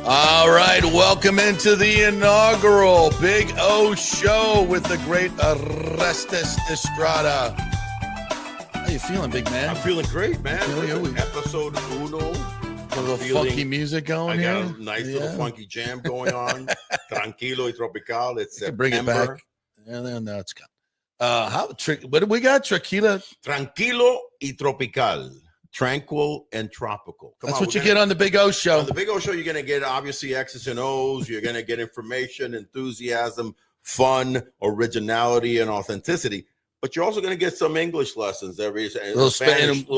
All right, welcome into the inaugural Big O show with the great Orestes Destrade. How you feeling, big man? I'm feeling great, man. Feeling Episode uno. A little funky music going here. I got a nice little funky jam going on. Tranquilo y tropical. It's September. Bring it back. Yeah, no, it's gone. What do we got? Tranquilo y tropical. Tranquil and tropical. That's what you get on the Big O show. On the Big O show, you're going to get obviously X's and O's. You're going to get information, enthusiasm, fun, originality, and authenticity. But you're also going to get some English lessons. A little Spanish. Put a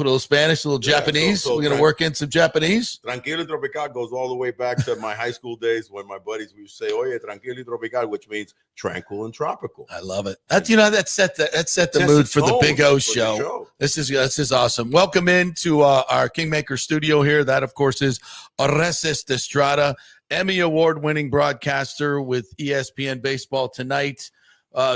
little Spanish, a little Japanese. We're going to work in some Japanese. Tranquilo y tropical goes all the way back to my high school days when my buddies would say, "Oye, tranquilo y tropical," which means tranquil and tropical. I love it. That set the mood for the Big O show. This is awesome. Welcome into our Kingmaker studio here. That, of course, is Orestes Destrade, Emmy Award-winning broadcaster with ESPN Baseball Tonight.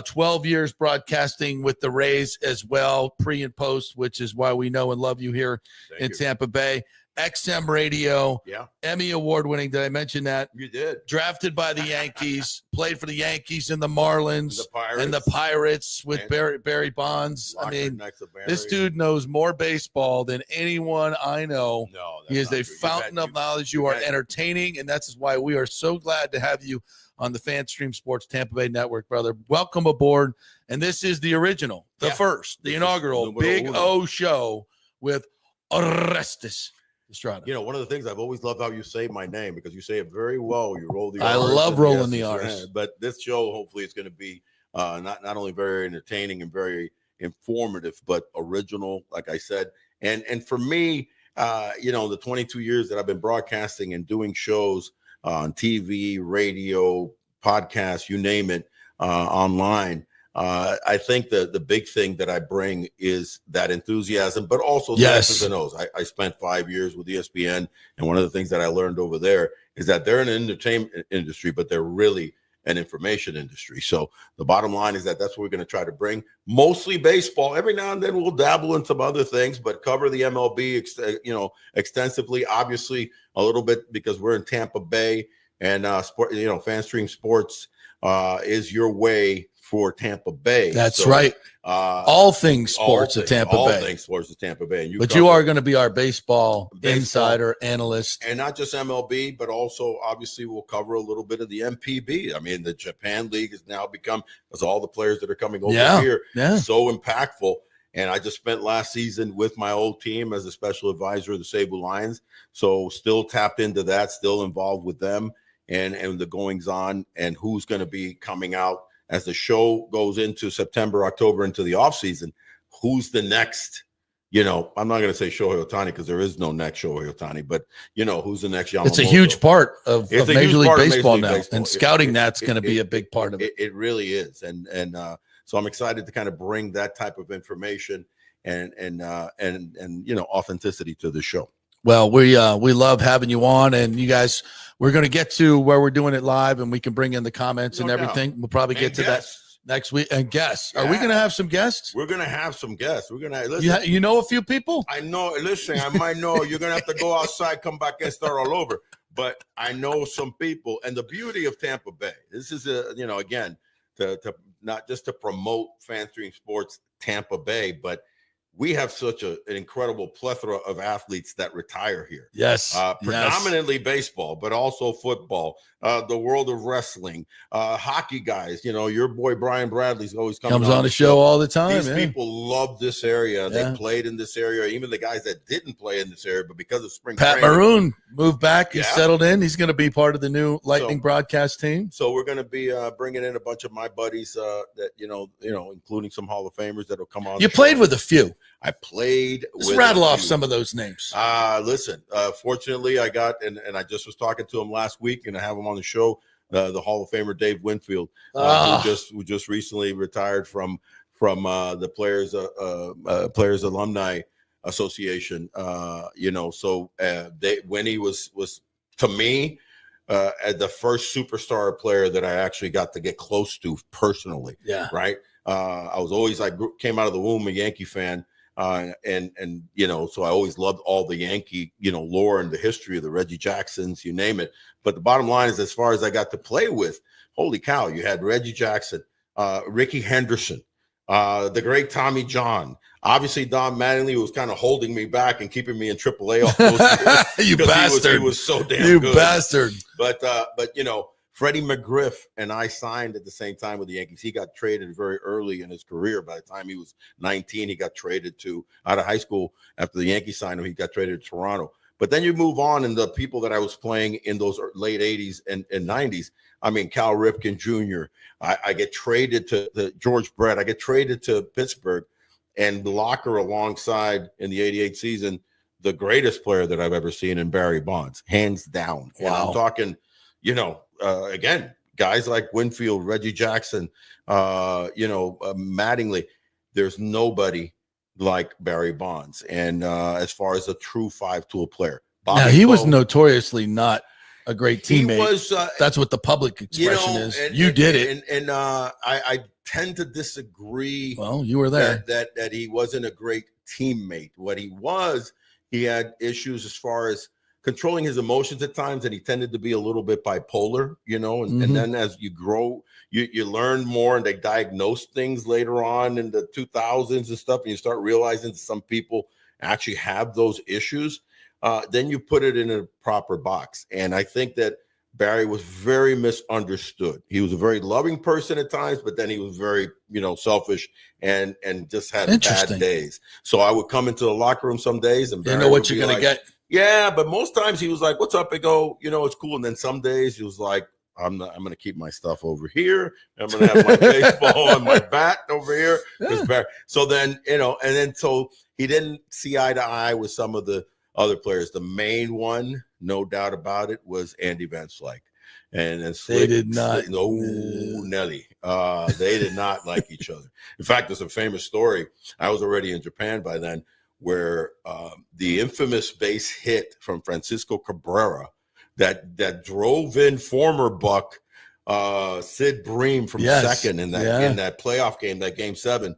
12 years broadcasting with the Rays as well, pre and post, which is why we know and love you here in Tampa Bay. XM Radio, Emmy Award-winning. Did I mention that? You did. Drafted by the Yankees, played for the Yankees and the Marlins and the Pirates with Barry Bonds. I mean, this dude knows more baseball than anyone I know. No, he is a fountain of knowledge. You are entertaining, and that's why we are so glad to have you on the FanStream Sports Tampa Bay Network, brother. Welcome aboard. And this is the original, the first, the inaugural Big O show with Orestes Destrade. You know, one of the things I've always loved how you say my name, because you say it very well. You roll the R's. I love rolling the R's. But this show, hopefully, is going to be not only very entertaining and very informative, but original, like I said. And for me, the 22 years that I've been broadcasting and doing shows on TV, radio, podcast, you name it, online. I think the big thing that I bring is that enthusiasm, but also the X's and O's. I spent 5 years with ESPN, and one of the things that I learned over there is that they're an entertainment industry, but they're really an information industry. So the bottom line is that's what we're going to try to bring. Mostly baseball. Every now and then we'll dabble in some other things, but cover the MLB, extensively. Obviously, a little bit because we're in Tampa Bay, and FanStream Sports is your way for Tampa Bay. That's right. All things sports at Tampa Bay. All things sports at Tampa Bay. You are going to be our baseball insider analyst. And not just MLB, but also, obviously, we'll cover a little bit of the MPB. I mean, the Japan League has now become, as all the players that are coming over here, so impactful. And I just spent last season with my old team as a special advisor of the Cebu Lions. So still tapped into that, still involved with them and the goings on and who's going to be coming out as the show goes into September, October, into the offseason. Who's the next, I'm not going to say Shohei Ohtani because there is no next Shohei Ohtani, but, who's the next Yamamoto? It's a huge part of Major League Baseball now. And scouting that's going to be a big part of it. It really is. And so I'm excited to kind of bring that type of information and authenticity to the show. Well, we love having you on, and you guys, we're going to get to where we're doing it live, and we can bring in the comments and everything. We'll probably get to that next week. And guests, are we going to have some guests? We're going to have some guests. We're going to listen. You know a few people? I know. Listen, I might know. You're going to have to go outside, come back, and start all over. But I know some people, and the beauty of Tampa Bay. This is again, to not just to promote FanStream Sports Tampa Bay, but we have such an incredible plethora of athletes that retire here. Yes. Predominantly baseball, but also football, the world of wrestling, hockey guys. Your boy Brian Bradley's always comes on the show all the time. These people love this area. They played in this area, even the guys that didn't play in this area, but because of spring training. Pat Maroon moved back. He's settled in. He's going to be part of the new Lightning broadcast team. So we're going to be bringing in a bunch of my buddies that, including some Hall of Famers that will come on. You played with a few. I played. Let's rattle off some of those names. Listen, fortunately, I got, and I just was talking to him last week, and I have him on the show, the Hall of Famer Dave Winfield, who just recently retired from the Players Alumni Association. When he was to me the first superstar player that I actually got to get close to personally. Yeah. Right. I was always came out of the womb a Yankee fan. And you know, so I always loved all the Yankee, you know, lore and the history of the Reggie Jacksons, you name it. But the bottom line is, as far as I got to play with, holy cow, you had Reggie Jackson, Ricky Henderson, the great Tommy John. Obviously, Don Mattingly was kind of holding me back and keeping me in AAA all those years. You bastard! He was so damn good. You bastard! But you know, Freddie McGriff and I signed at the same time with the Yankees. He got traded very early in his career. By the time he was 19, he got traded out of high school. After the Yankees signed him, he got traded to Toronto. But then you move on, and the people that I was playing in those late 80s and 90s, I mean, Cal Ripken Jr., I get traded to George Brett. I get traded to Pittsburgh, and locker alongside in the 88 season, the greatest player that I've ever seen in Barry Bonds, hands down. Wow. And I'm talking, you know, again, guys like Winfield, Reggie Jackson, Mattingly. There's nobody like Barry Bonds. And as far as a true 5-tool player, now, he was notoriously not a great teammate. He was, that's what the public expression is. You did it. And I tend to disagree. Well, you were there. That he wasn't a great teammate. What he was, he had issues as far as controlling his emotions at times, and he tended to be a little bit bipolar, you know, and then as you grow, you learn more, and they diagnose things later on in the 2000s and stuff, and you start realizing some people actually have those issues. Then you put it in a proper box. And I think that Barry was very misunderstood. He was a very loving person at times, but then he was very, you know, selfish and just had bad days. So I would come into the locker room some days and Barry know what you're going to get. Yeah, but most times he was like, "What's up?" I go, "You know, it's cool." And then some days he was like, I'm going to keep my stuff over here. I'm going to have my baseball and my bat over here. Yeah. So then, you know, and then so he didn't see eye to eye with some of the other players. The main one, no doubt about it, was Andy Van Slyke. And Slick, they did not. No, Nelly. They did not like each other. In fact, there's a famous story. I was already in Japan by then, where the infamous base hit from Francisco Cabrera that drove in former Buck Sid Bream from second in that playoff game, that game 7.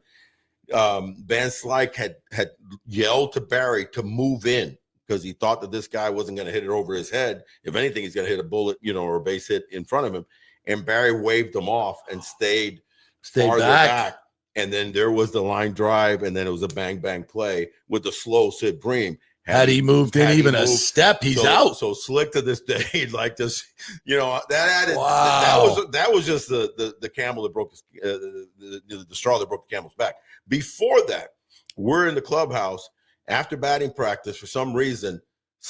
Van Slyke had yelled to Barry to move in because he thought that this guy wasn't going to hit it over his head. If anything, he's going to hit a bullet, you know, or a base hit in front of him. And Barry waved him off and stayed farther back. And then there was the line drive, and then it was a bang bang play with the slow Sid Bream. Had he moved in even a step, he's out. So Slick to this day, like this, you know, that was just the camel that broke the straw that broke the camel's back. Before that, we're in the clubhouse after batting practice. For some reason,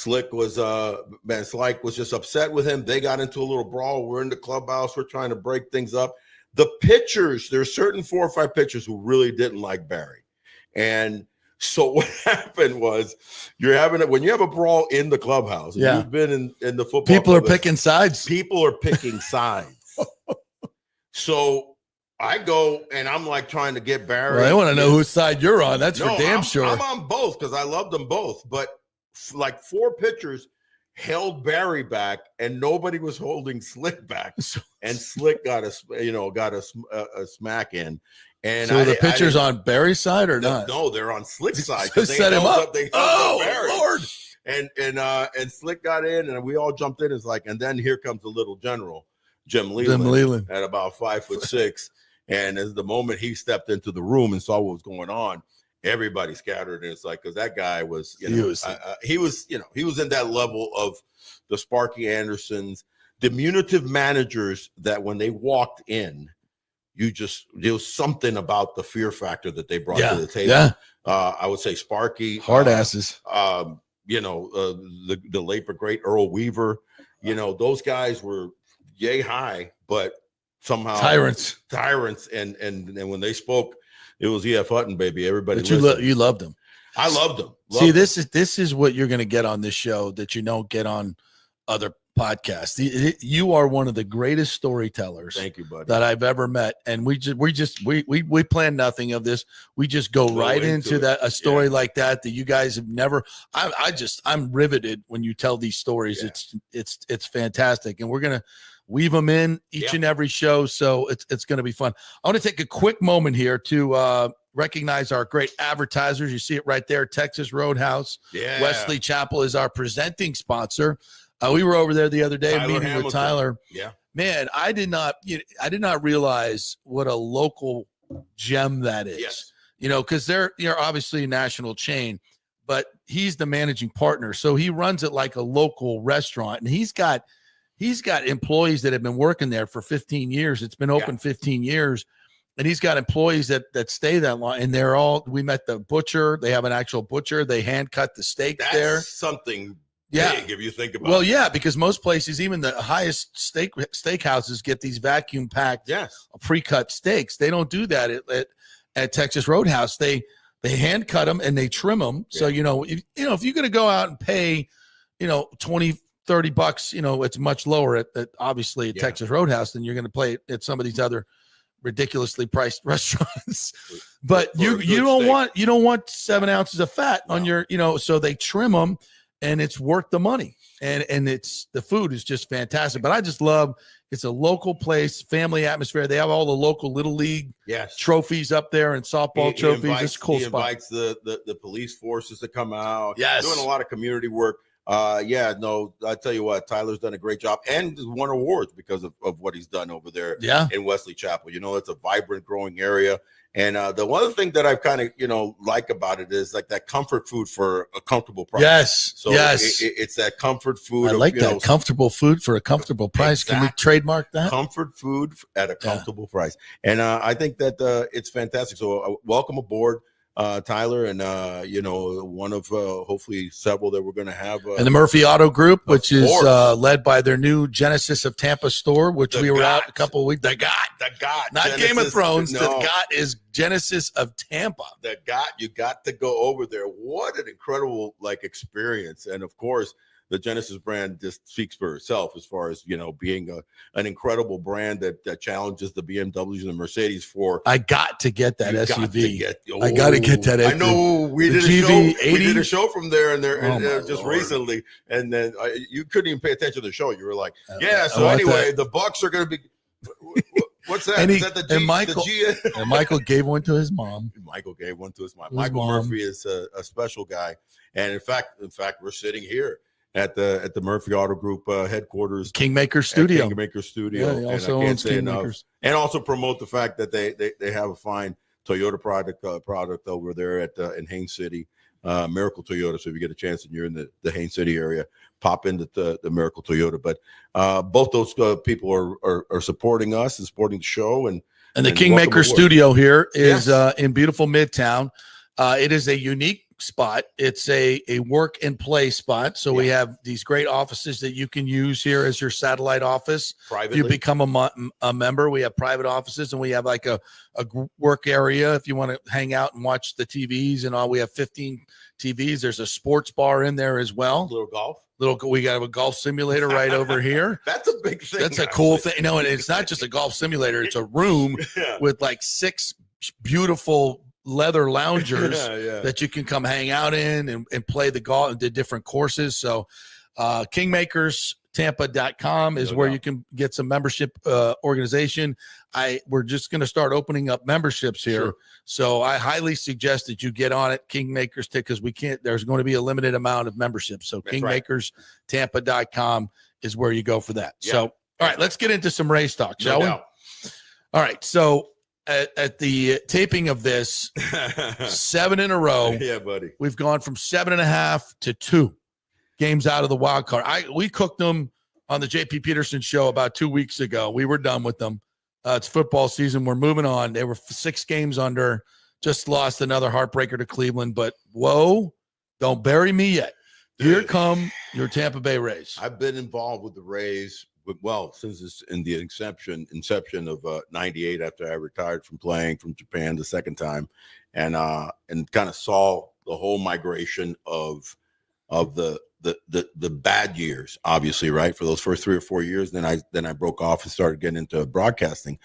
Van Slyke was just upset with him. They got into a little brawl. We're in the clubhouse. We're trying to break things up. The pitchers, there's certain 4 or 5 pitchers who really didn't like Barry, and so what happened was, when you have a brawl in the clubhouse, you've been in the football. People are picking sides. People are picking sides. So I go and I'm like trying to get Barry. Well, I want to know whose side you're on. That's for damn sure. I'm on both because I love them both. But like 4 pitchers held Barry back, and nobody was holding Slick back. And Slick got a smack in. And so the pitcher's on Barry's side or not? No, they're on Slick's side. They set him up. Barry. Lord! And Slick got in, and we all jumped in. It's like, and then here comes the little general, Jim Leland, at about 5'6". And as the moment he stepped into the room and saw what was going on, everybody scattered. And it's like, because that guy was, he was in that level of the Sparky Andersons, diminutive managers that when they walked in, there was something about the fear factor that they brought to the table. Yeah. I would say Sparky, hard asses. The late but great Earl Weaver. You know, those guys were yay high, but somehow tyrants. And when they spoke, it was E.F. Hutton, baby. Everybody. But you loved them. I loved them. This is what you're going to get on this show that you don't get on other podcasts. You are one of the greatest storytellers. Thank you, buddy. That I've ever met. And we plan nothing of this. We just go right into a story like that you guys have never. I'm riveted when you tell these stories. Yeah. It's fantastic, and we're gonna weave them in each and every show. So it's going to be fun. I want to take a quick moment here to recognize our great advertisers. You see it right there, Texas Roadhouse. Yeah. Wesley Chapel is our presenting sponsor. We were over there the other day meeting Hamilton. with Tyler. Yeah. Man, I did not realize what a local gem that is. Yes. Because they're obviously a national chain, but he's the managing partner. So he runs it like a local restaurant, and he's got employees that have been working there for 15 years. It's been open 15 years. And he's got employees that stay that long, and we met the butcher. They have an actual butcher. They hand cut the steaks there. Something big if you think about it. Well, yeah, because most places, even the highest steakhouses, get these vacuum packed, pre-cut steaks. They don't do that at Texas Roadhouse. They hand cut them and they trim them. So if you're going to go out and pay, $20-30, it's much lower at obviously at Texas Roadhouse than you're going to pay at some of these other ridiculously priced restaurants. But you don't want 7 ounces of fat on your, so they trim them, and it's worth the money. And the food is just fantastic. But I just love, it's a local place, family atmosphere. They have all the local little league trophies up there and softball trophies. It's a cool spot. He invites the police forces to come out. Yes. Doing a lot of community work. I tell you what, Tyler's done a great job and won awards because of what he's done over there in Wesley Chapel. It's a vibrant, growing area. And the one thing that I've kind of, like about it is like that comfort food for a comfortable price. Yes. So it's that comfort food. I like that comfortable food for a comfortable price. Exactly. Can we trademark that? Comfort food at a comfortable price. And I think that it's fantastic. So welcome aboard. Tyler, and one of hopefully several that we're going to have. And the Murphy Auto Group, which is led by their new Genesis of Tampa store, which we were out a couple of weeks. The God, not Genesis, Game of Thrones. No. The God is Genesis of Tampa. The God, you got to go over there. What an incredible experience, and of course, the Genesis brand just speaks for itself as far as being an incredible brand that challenges the BMWs and the Mercedes. I got to get that SUV. I got to get that. I know we did a show from there just recently, and then you couldn't even pay attention to the show. You were like, So anyway, the Bucks are going to be. What's that? Is that the G? And Michael gave one to his mom. Michael gave one to his mom. Michael Murphy is a special guy, and in fact, we're sitting here at the Murphy Auto Group headquarters, Kingmaker Studio. Yeah, he also owns Kingmakers. And also promote the fact that they have a fine Toyota product over there in Haines City, Miracle Toyota. So if you get a chance and you're in the Haines City area, pop into the Miracle Toyota. But both those people are supporting us and supporting the show. And the Kingmaker Studio here is in beautiful Midtown. It is a unique spot. It's a work and play spot. So we have these great offices that you can use here as your satellite office. Privately. If you become a member, we have private offices, and we have like a work area if you want to hang out and watch the TVs and all. We have 15 TVs. There's a sports bar in there as well. Little golf. We got a golf simulator right over here. That's a big thing. That's a cool thing. And it's not just a golf simulator. It's a room with like 6 beautiful leather loungers that you can come hang out in and play the golf and did different courses. So kingmakerstampa.com is where you can get some membership organization. We're just going to start opening up memberships here. Sure. So I highly suggest that you get on it, Kingmakers, because there's going to be a limited amount of memberships. So kingmakerstampa.com is where you go for that. Yeah. So, all right, let's get into some Rays talk, shall we? All right. So, at the taping of this, 7 in a row. Yeah, buddy. We've gone from 7.5 to 2 games out of the wild card. We cooked them on the JP Peterson show about 2 weeks ago. We were done with them. It's football season. We're moving on. They were 6 games under. Just lost another heartbreaker to Cleveland. But whoa, don't bury me yet. Here come your Tampa Bay Rays. I've been involved with the Rays. Since it's in the inception of '98, after I retired from playing from Japan the second time, and kind of saw the whole migration of the bad years, obviously, right, for those first 3 or 4 years. Then I broke off and started getting into broadcasting.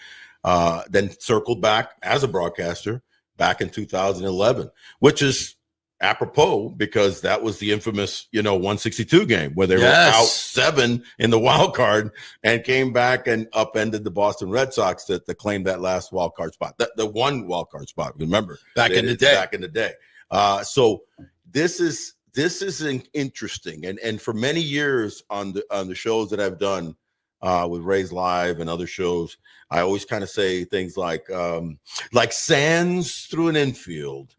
Then circled back as a broadcaster back in 2011, which is apropos, because that was the infamous, 162 game where they were out 7 in the wild card and came back and upended the Boston Red Sox to claim that last wild card spot, the one wild card spot. Remember, back in the day. So this is interesting, and for many years on the shows that I've done with Rays Live and other shows, I always kind of say things like sands through an infield.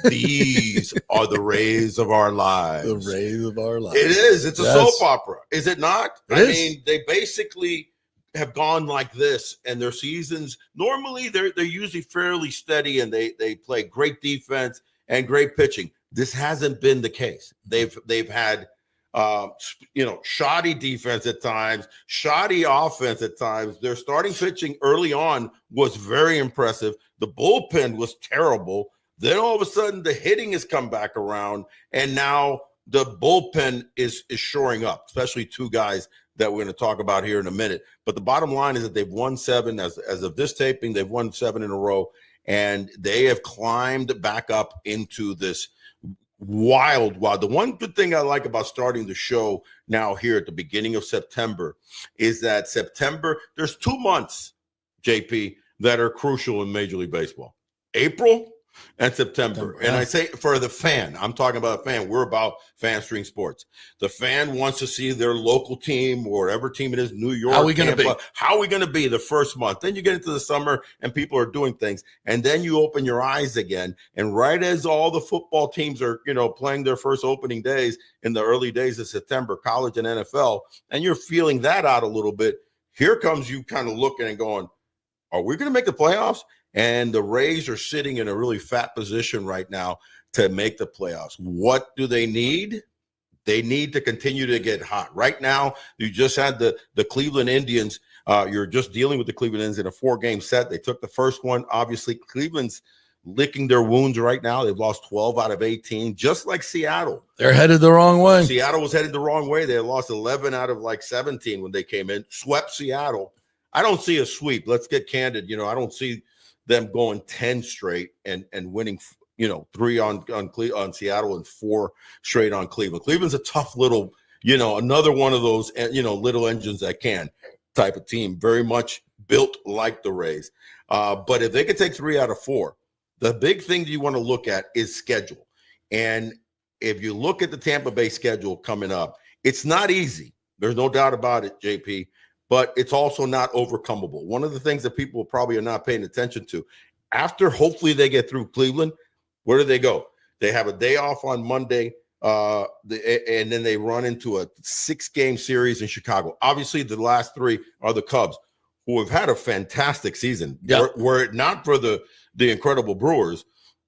These are the Rays of our lives. The Rays of our lives. It is. It's a soap opera, is it not? I mean, they basically have gone like this, and their seasons normally they're usually fairly steady, and they play great defense and great pitching. This hasn't been the case. They've had shoddy defense at times, shoddy offense at times. Their starting pitching early on was very impressive. The bullpen was terrible. Then all of a sudden the hitting has come back around, and now the bullpen is shoring up, especially 2 guys that we're going to talk about here in a minute. But the bottom line is that they've won 7 as of this taping. They've won 7 in a row, and they have climbed back up into this wild. The one good thing I like about starting the show now here at the beginning of September is that September, there's 2 months, JP, that are crucial in Major League Baseball: April and September. And I say for the fan, I'm talking about a fan. We're about fan stream sports. The fan wants to see their local team or whatever team it is, New York, how are we going to be the first month. Then you get into the summer and people are doing things. And then you open your eyes again. And right as all the football teams are, playing their first opening days in the early days of September, college and NFL, and you're feeling that out a little bit, here comes you kind of looking and going, are we going to make the playoffs? And the Rays are sitting in a really fat position right now to make the playoffs. What do they need? They need to continue to get hot. Right now, you just had the Cleveland Indians. You're just dealing with the Cleveland Indians in a 4-game set. They took the first one. Obviously, Cleveland's licking their wounds right now. They've lost 12 out of 18, just like Seattle. They're headed the wrong way. Seattle was headed the wrong way. They had lost 11 out of 17 when they came in, swept Seattle. I don't see a sweep. Let's get candid. I don't see them going 10 straight and winning, 3 on Seattle and 4 straight on Cleveland. Cleveland's a tough little, another one of those, little engines that can type of team, very much built like the Rays. But if they could take 3 out of 4, the big thing that you want to look at is schedule. And if you look at the Tampa Bay schedule coming up, it's not easy. There's no doubt about it, JP. But it's also not overcomable. One of the things that people probably are not paying attention to, after hopefully they get through Cleveland, where do they go? They have a day off on Monday, and then they run into a 6-game series in Chicago. Obviously, the last 3 are the Cubs, who have had a fantastic season. Yep. Were it not for the incredible Brewers,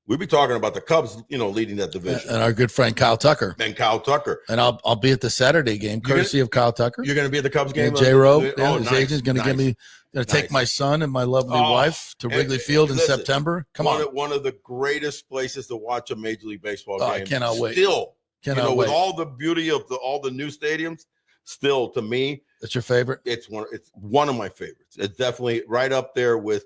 we'd be talking about the Cubs, leading that division. And our good friend Kyle Tucker. And I'll be at the Saturday game, courtesy of Kyle Tucker. You're going to be at the Cubs game? J-Rowe, his nice, agent's going to give me, take my son and my lovely wife to Wrigley Field in September. Come on. One of the greatest places to watch a Major League Baseball game. I cannot wait. Still, wait. With all the beauty of all the new stadiums, still, to me. That's your favorite? It's one of my favorites. It's definitely right up there with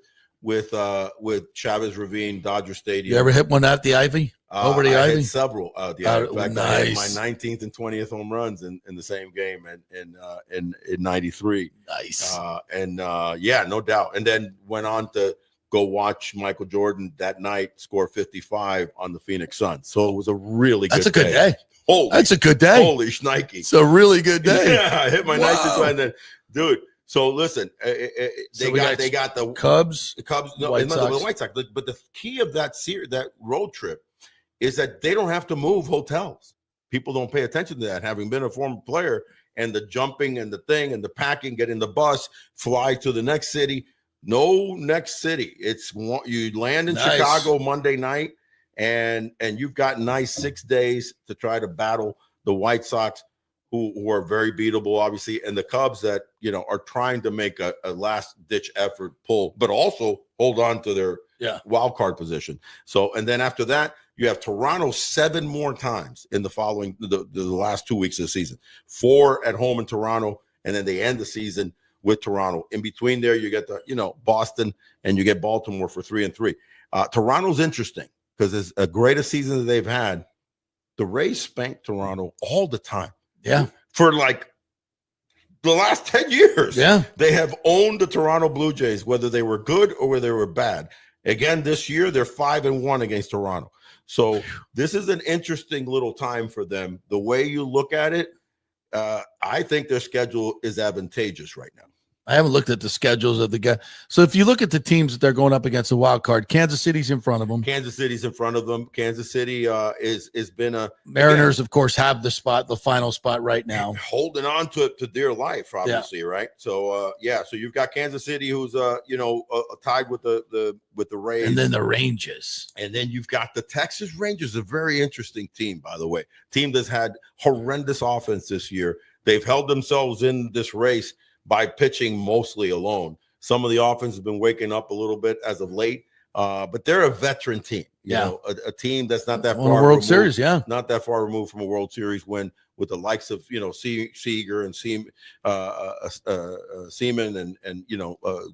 Chavez Ravine, Dodger Stadium. You ever hit one at the Ivy? Over the Ivy? Hit several. In fact, nice. I hit my 19th and 20th home runs in the same game in 93. Nice. No doubt. And then went on to go watch Michael Jordan that night score 55 on the Phoenix Suns. So it was a really good day. That's a good day. That's a good day. Holy shnikey. It's a really good day. Yeah, I hit my 19th and then, dude. So listen, they got the Cubs, the White Sox. But the key of that road trip is that they don't have to move hotels. People don't pay attention to that. Having been a former player, and the jumping and the thing and the packing, get in the bus, fly to the next city. No next city. It's you land in Chicago Monday night, and you've got nice 6 days to try to battle the White Sox, who are very beatable, obviously, and the Cubs that, are trying to make a last-ditch effort pull, but also hold on to their wild card position. So, and then after that, you have Toronto 7 more times in the following the last 2 weeks of the season. 4 at home in Toronto, and then they end the season with Toronto. In between there, you get the Boston, and you get Baltimore for 3-3. Toronto's interesting because it's a greatest season that they've had. the Rays spank Toronto all the time. Yeah. For like the last 10 years. Yeah. They have owned the Toronto Blue Jays, whether they were good or whether they were bad. Again, this year, they're 5-1 against Toronto. So this is an interesting little time for them. The way you look at it, I think their schedule is advantageous right now. I haven't looked at the schedules of the guy. So if you look at the teams that they're going up against a wild card, Kansas City's in front of them. Kansas City's in front of them. Kansas City is been a Mariners, of course, have the final spot right now, holding on to it to dear life, obviously, right? So so you've got Kansas City, who's tied with the Rays, and then the Rangers, and then you've got the Texas Rangers, a very interesting team, by the way, team that's had horrendous offense this year. They've held themselves in this race by pitching mostly alone. Some of the offense has been waking up a little bit as of late, but they're a veteran team. You know, a team that's not that far World removed, Series, not that far removed from a World Series win with the likes of Seager and Seaman and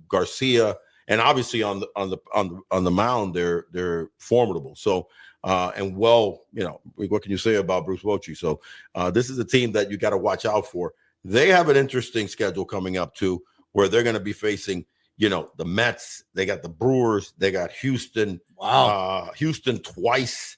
Garcia, and obviously on the mound they're formidable. So what can you say about Bruce Bochy? So this is a team that you got to watch out for. They have an interesting schedule coming up too, where they're going to be facing, the Mets. They got the Brewers. They got Houston. Wow. Houston twice.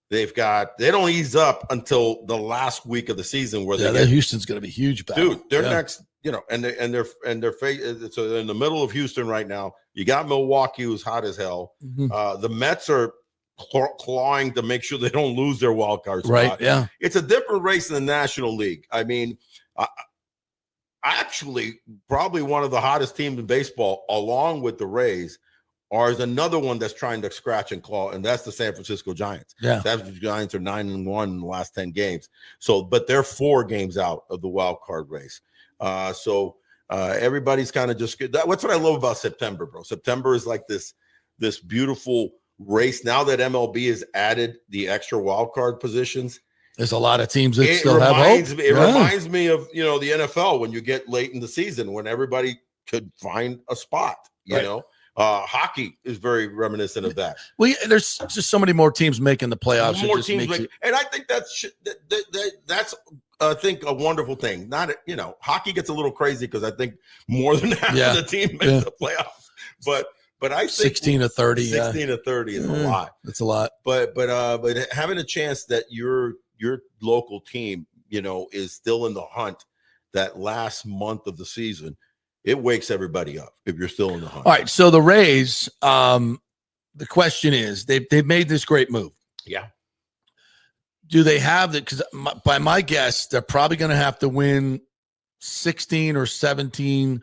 They don't ease up until the last week of the season where Houston's going to be huge. Dude, they're next, and they're so they're in the middle of Houston right now. You got Milwaukee, who's hot as hell. Mm-hmm. The Mets are clawing to make sure they don't lose their wild card spot. Right. Yeah. It's a different race in the National League. I mean, actually, probably one of the hottest teams in baseball, along with the Rays, is another one that's trying to scratch and claw, and that's the San Francisco Giants. Yeah. San Francisco Giants are 9-1 in the last 10 games. But they're 4 games out of the wild card race. Everybody's kind of just good. That's what I love about September, bro. September is like this beautiful race. Now that MLB has added the extra wild card positions, there's a lot of teams that still have hope. It reminds me of the NFL when you get late in the season when everybody could find a spot. Hockey is very reminiscent of that. Well, there's just so many more teams making the playoffs. And I think that's I think a wonderful thing. Hockey gets a little crazy because I think more than half of the team makes the playoffs. But I think 16 to 30. 16 to 30 is a lot. It's a lot. But having a chance that your local team, is still in the hunt that last month of the season, it wakes everybody up if you're still in the hunt. All right. So the Rays, the question is, they've made this great move. Yeah. Do they have that? Because by my guess, they're probably going to have to win 16 or 17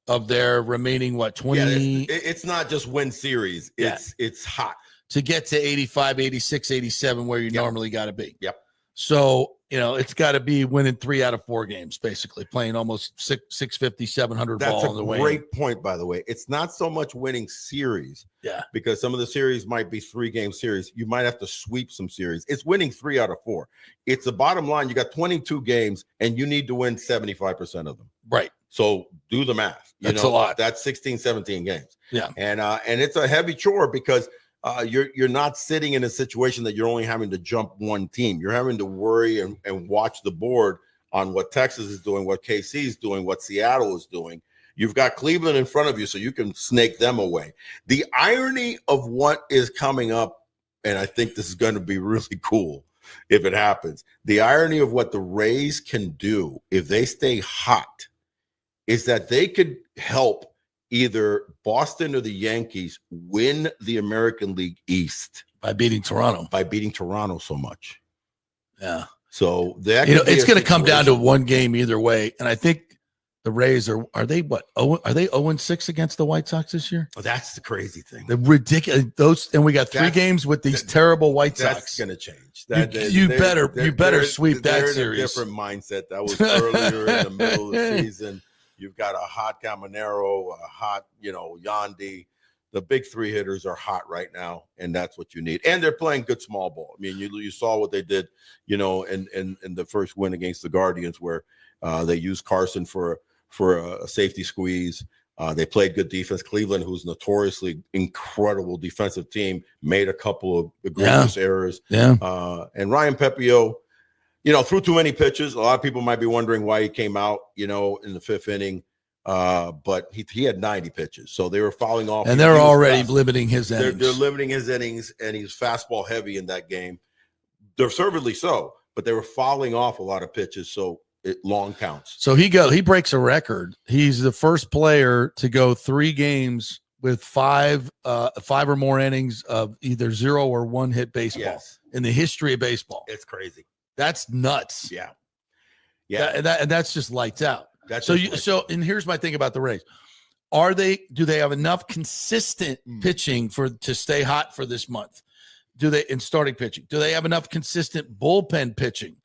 of their remaining 20. Yeah, it's not just win series. It's hot to get to 85, 86, 87 where you normally got to be. Yep. So, it's got to be winning 3 out of 4 games, basically playing almost 650, 700 ball on the way. That's a great point, by the way. It's not so much winning series. Yeah. Because some of the series might be 3-game series. You might have to sweep some series. It's winning 3 out of 4. It's the bottom line. You got 22 games and you need to win 75% of them. Right. So do the math. That's a lot. That's 16, 17 games. Yeah. And it's a heavy chore because you're not sitting in a situation that you're only having to jump one team. You're having to worry and watch the board on what Texas is doing, what KC is doing, what Seattle is doing. You've got Cleveland in front of you, so you can snake them away. The irony of what is coming up, and I think this is going to be really cool if it happens, the irony of what the Rays can do if they stay hot is that they could help either Boston or the Yankees win the American League East by beating Toronto so much. Yeah. So it's going to come down to one game either way. And I think the Rays are they 0-6 against the White Sox this year? Oh, that's the crazy thing. The ridiculous and we got 3 games with these terrible White Sox. That's going to change. You better sweep that series. In a different mindset. That was earlier in the middle of the season. You've got a hot Caminero, a hot, Yandy. The big 3 hitters are hot right now, and that's what you need. And they're playing good small ball. I mean, you saw what they did, in the first win against the Guardians, where they used Carson for a safety squeeze. They played good defense. Cleveland, who's notoriously incredible defensive team, made a couple of egregious errors. Yeah. And Ryan Pepio, threw too many pitches. A lot of people might be wondering why he came out, in the 5th inning. But he had 90 pitches, so they were fouling off. And they're already limiting his innings. They're limiting his innings, and he's fastball heavy in that game. Deservedly so, but they were fouling off a lot of pitches, so long counts. So he breaks a record. He's the first player to go 3 games with 5 or more innings of either 0 or 1 hit baseball in the history of baseball. It's crazy. That's nuts. Yeah. And that's just lights out. And here's my thing about the Rays. Do they have enough consistent pitching to stay hot for this month? In starting pitching? Do they have enough consistent bullpen pitching,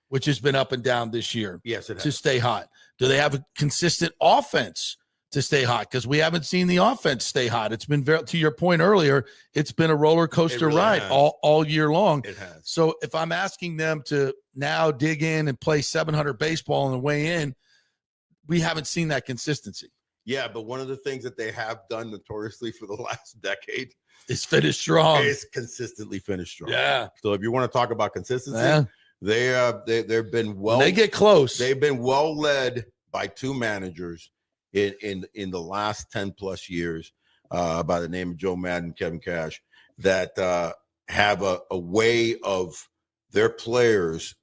which has been up and down this year? Yes, it has. To stay hot. Do they have a consistent offense to stay hot? Because we haven't seen the offense stay hot. It's been to your point earlier, it's been a roller coaster ride all year long. It has. So if I'm asking them to now dig in and play 700 baseball on the way in, we haven't seen that consistency. Yeah, but one of the things that they have done notoriously for the last decade is finish strong. Is consistently finish strong. Yeah. So if you want to talk about consistency, they've been well. When they get close. They've been well led by 2 managers in the last 10 plus years, by the name of Joe Madden, Kevin Cash, that have a way of their players,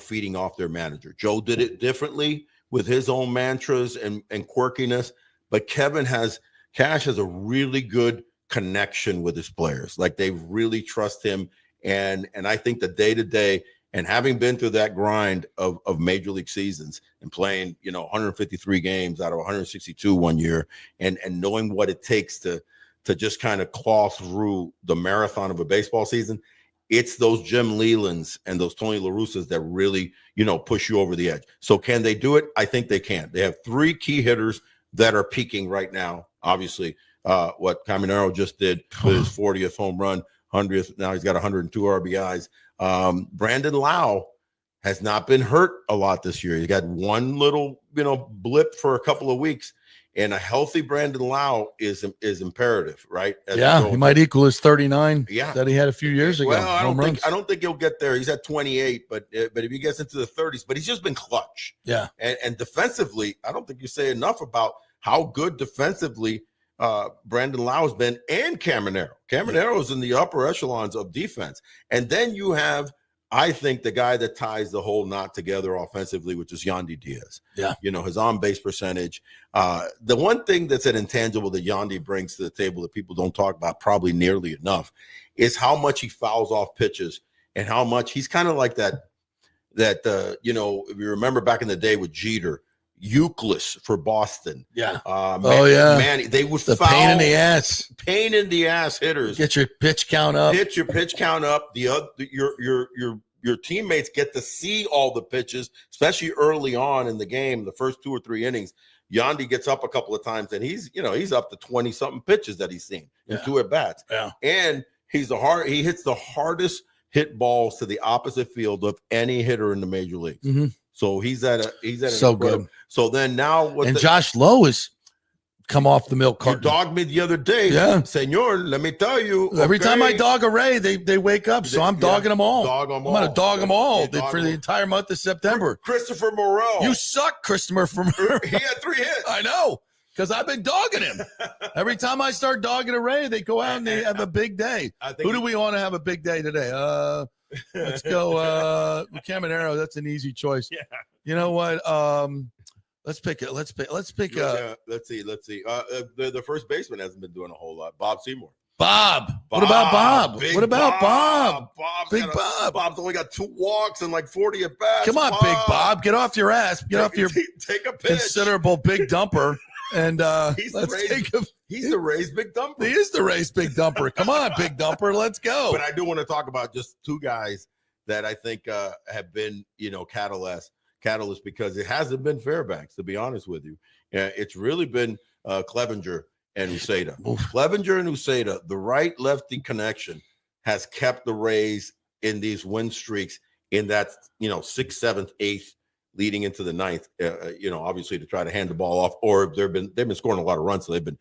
feeding off their manager. Joe did it differently with his own mantras and quirkiness, but Cash has a really good connection with his players. Like, they really trust him. And I think the day-to-day, and having been through that grind of major league seasons and playing, 153 games out of 162 one year, and knowing what it takes to just kind of claw through the marathon of a baseball season, it's those Jim Lelands and those Tony La Russas that really, push you over the edge. So can they do it? I think they can. They have 3 key hitters that are peaking right now. Obviously, what Caminero just did with his 40th home run, 100th. Now he's got 102 RBIs. Brandon Lau has not been hurt a lot this year. He got one little, blip for a couple of weeks. And a healthy Brandon Lau is imperative, right? He might equal his 39 that he had a few years ago. Well, I don't think he'll get there. He's at 28, but if he gets into the 30s, but he's just been clutch. Yeah. And defensively, I don't think you say enough about how good defensively Brandon Lau has been, and Caminero. Caminero is in the upper echelons of defense. And then you have, I think, the guy that ties the whole knot together offensively, which is Yandy Diaz. Yeah. His on-base percentage. The one thing that's an intangible that Yandy brings to the table that people don't talk about probably nearly enough is how much he fouls off pitches and how much he's kind of like that, if you remember back in the day with Jeter, Euclid for Boston. Yeah. Man, they would foul. Pain in the ass. Pain in the ass hitters. Get your pitch count up. Your teammates get to see all the pitches, especially early on in the game, the first 2 or 3 innings. Yandy gets up a couple of times, and he's up to 20-something pitches that he's seen in 2 at bats. Yeah. And he hits the hardest hit balls to the opposite field of any hitter in the major leagues. Mm-hmm. So he's at so good. So then now Josh Lowe has come off the milk carton. You dogged me the other day. Yeah. Senor, let me tell you. Every time I dog a Ray, they wake up. So I'm dogging them all. I'm going to dog them all for the entire month of September. Christopher Morel. You suck, Christopher Morel. He had 3 hits. I know, because I've been dogging him. Every time I start dogging a Ray, they go out and they have a big day. Who do we want to have a big day today? Let's go Caminero. That's an easy choice. Yeah. You know what? Let's pick it. Let's pick. Let's see. The first baseman hasn't been doing a whole lot. Bob Seymour. Bob. What about Bob? What about Bob? Big Bob. Bob's only got 2 walks and like 40 at bats. Come on, Big Bob. Get off your ass. Get off your take a pitch. Considerable big dumper. And he's the Rays big dumper. He is the Rays big dumper. Come on, big dumper. Let's go. But I do want to talk about just 2 guys that I think have been, catalyst because it hasn't been Fairbanks, to be honest with you. It's really been Clevenger and Uceda. Clevenger and Uceda, the right-lefty connection has kept the Rays in these win streaks in that, 6th, 7th, 8th leading into the ninth, obviously to try to hand the ball off, or they've been scoring a lot of runs, so they've been,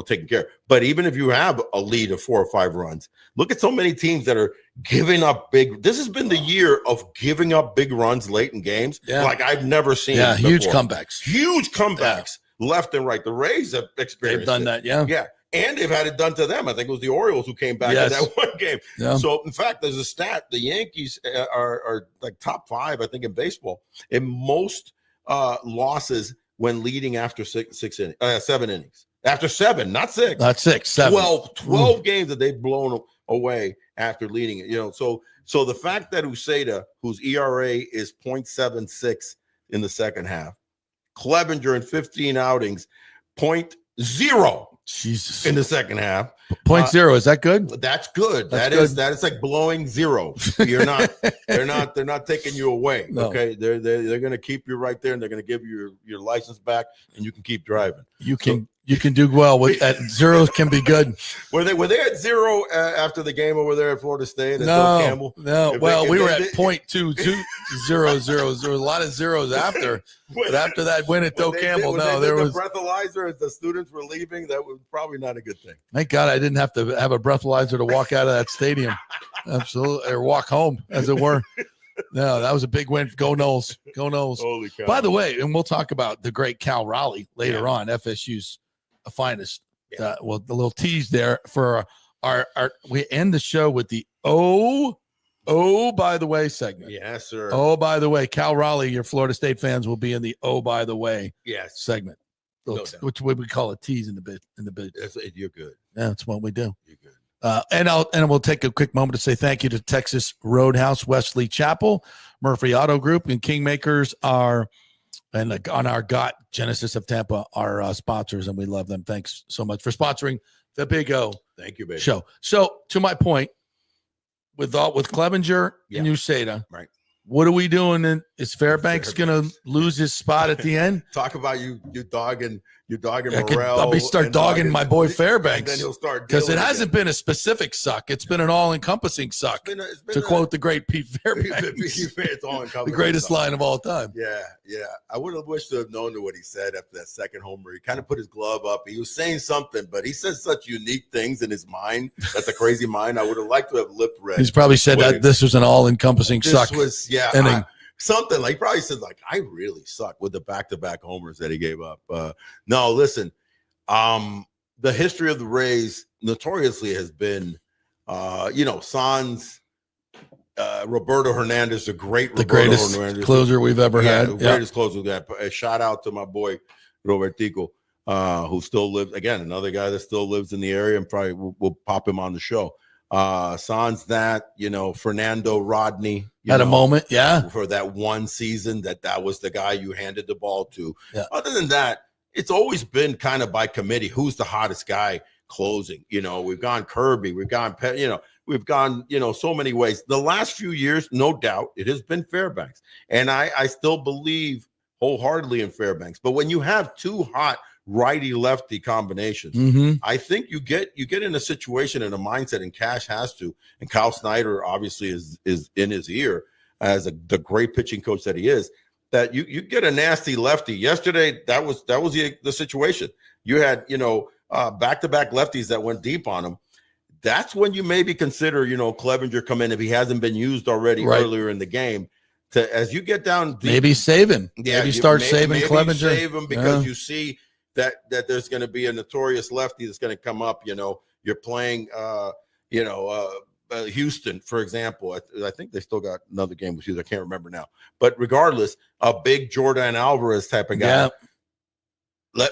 taking care. But even if you have a lead of 4 or 5 runs, look at so many teams that are giving up big. This has been the year of giving up big runs late in games, like I've never seen. Yeah, before. huge comebacks, left and right. The Rays have experienced. They've done that, yeah. And they've had it done to them. I think it was the Orioles who came back in that one game. Yeah. So, in fact, there's a stat. The Yankees are like top 5, I think, in baseball in most losses when leading after 7 innings. After 7, not 6. Not 6, 7. 12 games that they've blown away after leading it. So the fact that Uceda, whose ERA is 0.76 in the second half, Clevenger in 15 outings, 0.0 Jesus in the second half. 0.0, is that good? That's good. That is like blowing zeros. You're not they're not taking you away. No. Okay. They're gonna keep you right there, and they're gonna give you your license back, and you can keep driving. You can do well with at zeros can be good. Were they at 0 after the game over there at Florida State? No. Well, we were at 0.2200. There were a lot of zeros after. But after that win at Doe Campbell, there was a breathalyzer as the students were leaving. That was probably not a good thing. Thank God I didn't have to have a breathalyzer to walk out of that stadium. Absolutely, or walk home, as it were. No, that was a big win. Go Noles. Go Noles. Holy cow. By the way, and we'll talk about the great Cal Raleigh later on, FSU's finest. The little tease there for our we end the show with the by the way segment. Yes, sir. Oh, by the way, Cal Raleigh, your Florida State fans will be in the by the way segment. Which we call a tease in the bit. You're good. Yeah, that's what we do. You're good. And we'll take a quick moment to say thank you to Texas Roadhouse, Wesley Chapel, Murphy Auto Group, and Kingmakers on our GOT Genesis of Tampa, our sponsors, and we love them. Thanks so much for sponsoring the Big O. Thank you, baby. Show. So to my point, with Clevenger and Uceda, right? What are we doing? Is Fairbanks going to lose his spot at the end? Talk about you dogging Morrell. I'll start dogging my boy Fairbanks. And then he'll start because it hasn't been a specific suck. It's been an all-encompassing suck. To quote the great Pete Fairbanks, it's all-encompassing. The greatest line of all time. Yeah. I would have wished to have known what he said after that second homer. He kind of put his glove up. He was saying something, but he says such unique things in his mind. That's a crazy mind. I would have liked to have lip read. He's probably said that this was an all-encompassing suck. Inning. Something like, he probably said like, I really suck with the back-to-back homers that he gave up. No, listen, the history of the Rays notoriously has been, Sans, Roberto Hernandez, the greatest closer we've ever had. The greatest closer we've had. A shout out to my boy Robertico, who still lives, again, another guy that still lives in the area, and probably we'll pop him on the show. Sans Fernando Rodney at a moment, for that one season that was the guy you handed the ball to. Yeah. Other than that, it's always been kind of by committee. Who's the hottest guy closing? We've gone Kirby, we've gone we've gone so many ways. The last few years, no doubt, it has been Fairbanks, and I still believe wholeheartedly in Fairbanks. But when you have two hot righty lefty combinations, I think you get in a situation and a mindset, and Cash has to, and Kyle Snyder obviously is in his ear as the great pitching coach that he is, that you get a nasty lefty. Yesterday that was the situation. You had back-to-back lefties that went deep on him. That's when you maybe consider Clevenger come in if he hasn't been used already earlier in the game. As you get down deep, maybe save him. Maybe saving Clevenger. Save him because you see that there's going to be a notorious lefty that's going to come up. You're playing, Houston, for example. I think they still got another game with Houston. I can't remember now. But regardless, a big Jordan Alvarez type of guy. Yeah.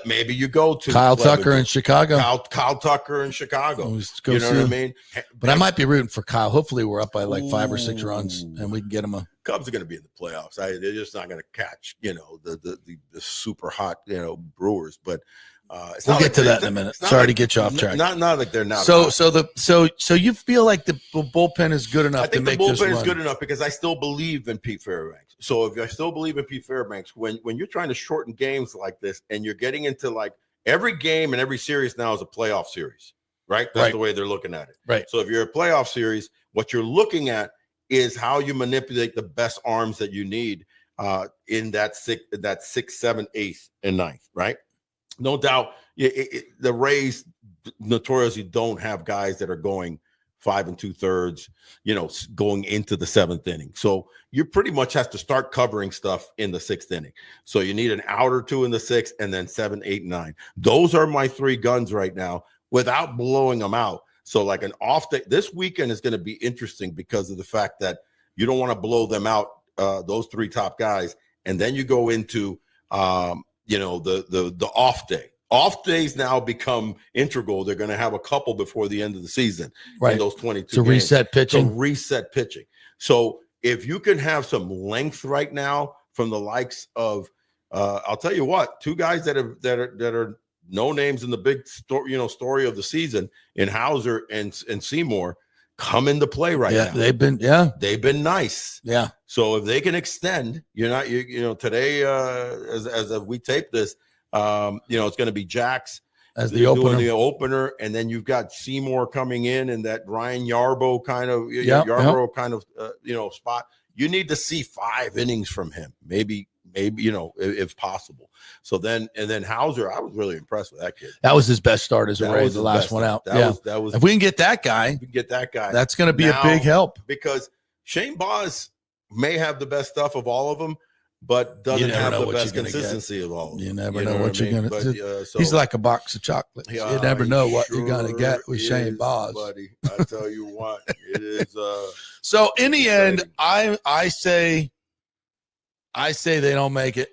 Maybe you go to Kyle Tucker in Chicago. Kyle Tucker in Chicago. You know what I mean? But I might be rooting for Kyle. Hopefully we're up by like 5 or 6 runs and we can get him a. Cubs are going to be in the playoffs. They're just not going to catch, the super hot, Brewers. But we'll get to that in a minute. Sorry to get you off track. Not like they're not. So you feel like the bullpen is good enough to make this run? I think the bullpen is good enough because I still believe in Pete Fairbanks. So if I still believe in Pete Fairbanks, when you're trying to shorten games like this and you're getting into like every game and every series now is a playoff series, right? That's the way they're looking at it. Right. So if you're a playoff series, what you're looking at is how you manipulate the best arms that you need in that 6th, 7th, 8th, and 9th, right? No doubt, the Rays notoriously don't have guys that are going 5 2/3, going into the 7th inning. So you pretty much have to start covering stuff in the 6th inning. So you need an out or two in the 6th, and then 7, 8, 9. Those are my 3 guns right now without blowing them out. So like an off day, this weekend is going to be interesting because of the fact that you don't want to blow them out, those 3 top guys. And then you go into, the off day. Off days now become integral. They're going to have a couple before the end of the season, right? In those 22 to games. Reset pitching. So if you can have some length right now from the likes of, I'll tell you what, 2 guys that are no names in the big story of the season in Hauser and Seymour come into play right now. They've been nice. Yeah. So if they can extend, today, as we tape this, it's going to be Jax as the opener, and then you've got Seymour coming in that Ryan Yarbrough kind of spot. You need to see 5 innings from him, maybe if possible. So then Hauser, I was really impressed with that kid. That was his best start as a Ray, the last one out. That was if we can get that guy, that's going to be a big help, because Shane Baz may have the best stuff of all of them, but doesn't have the best consistency of all of them. You never know what you're going to get. He's like a box of chocolates. You never know what you're going to get with Shane Baz. Buddy, I tell you what, it is. So in the end, I say they don't make it.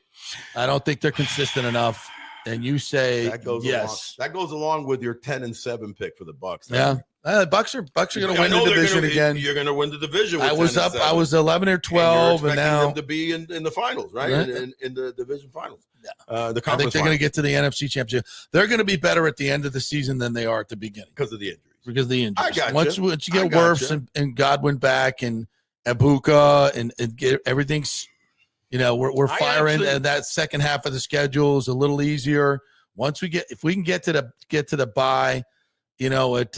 I don't think they're consistent enough. And you say yes. That goes along with your 10-7 pick for the Bucks. Yeah. The Bucks are going to win the division again. You're going to win the division. I was 11 or 12, and now them to be in the finals, right? In the division finals. Yeah. The conference. I think they're going to get to the NFC Championship. They're going to be better at the end of the season than they are at the beginning because of the injuries. I got once you get Wirfs and Godwin back and Ibuka and get everything's, we're firing, and that second half of the schedule is a little easier. If we can get to the bye, at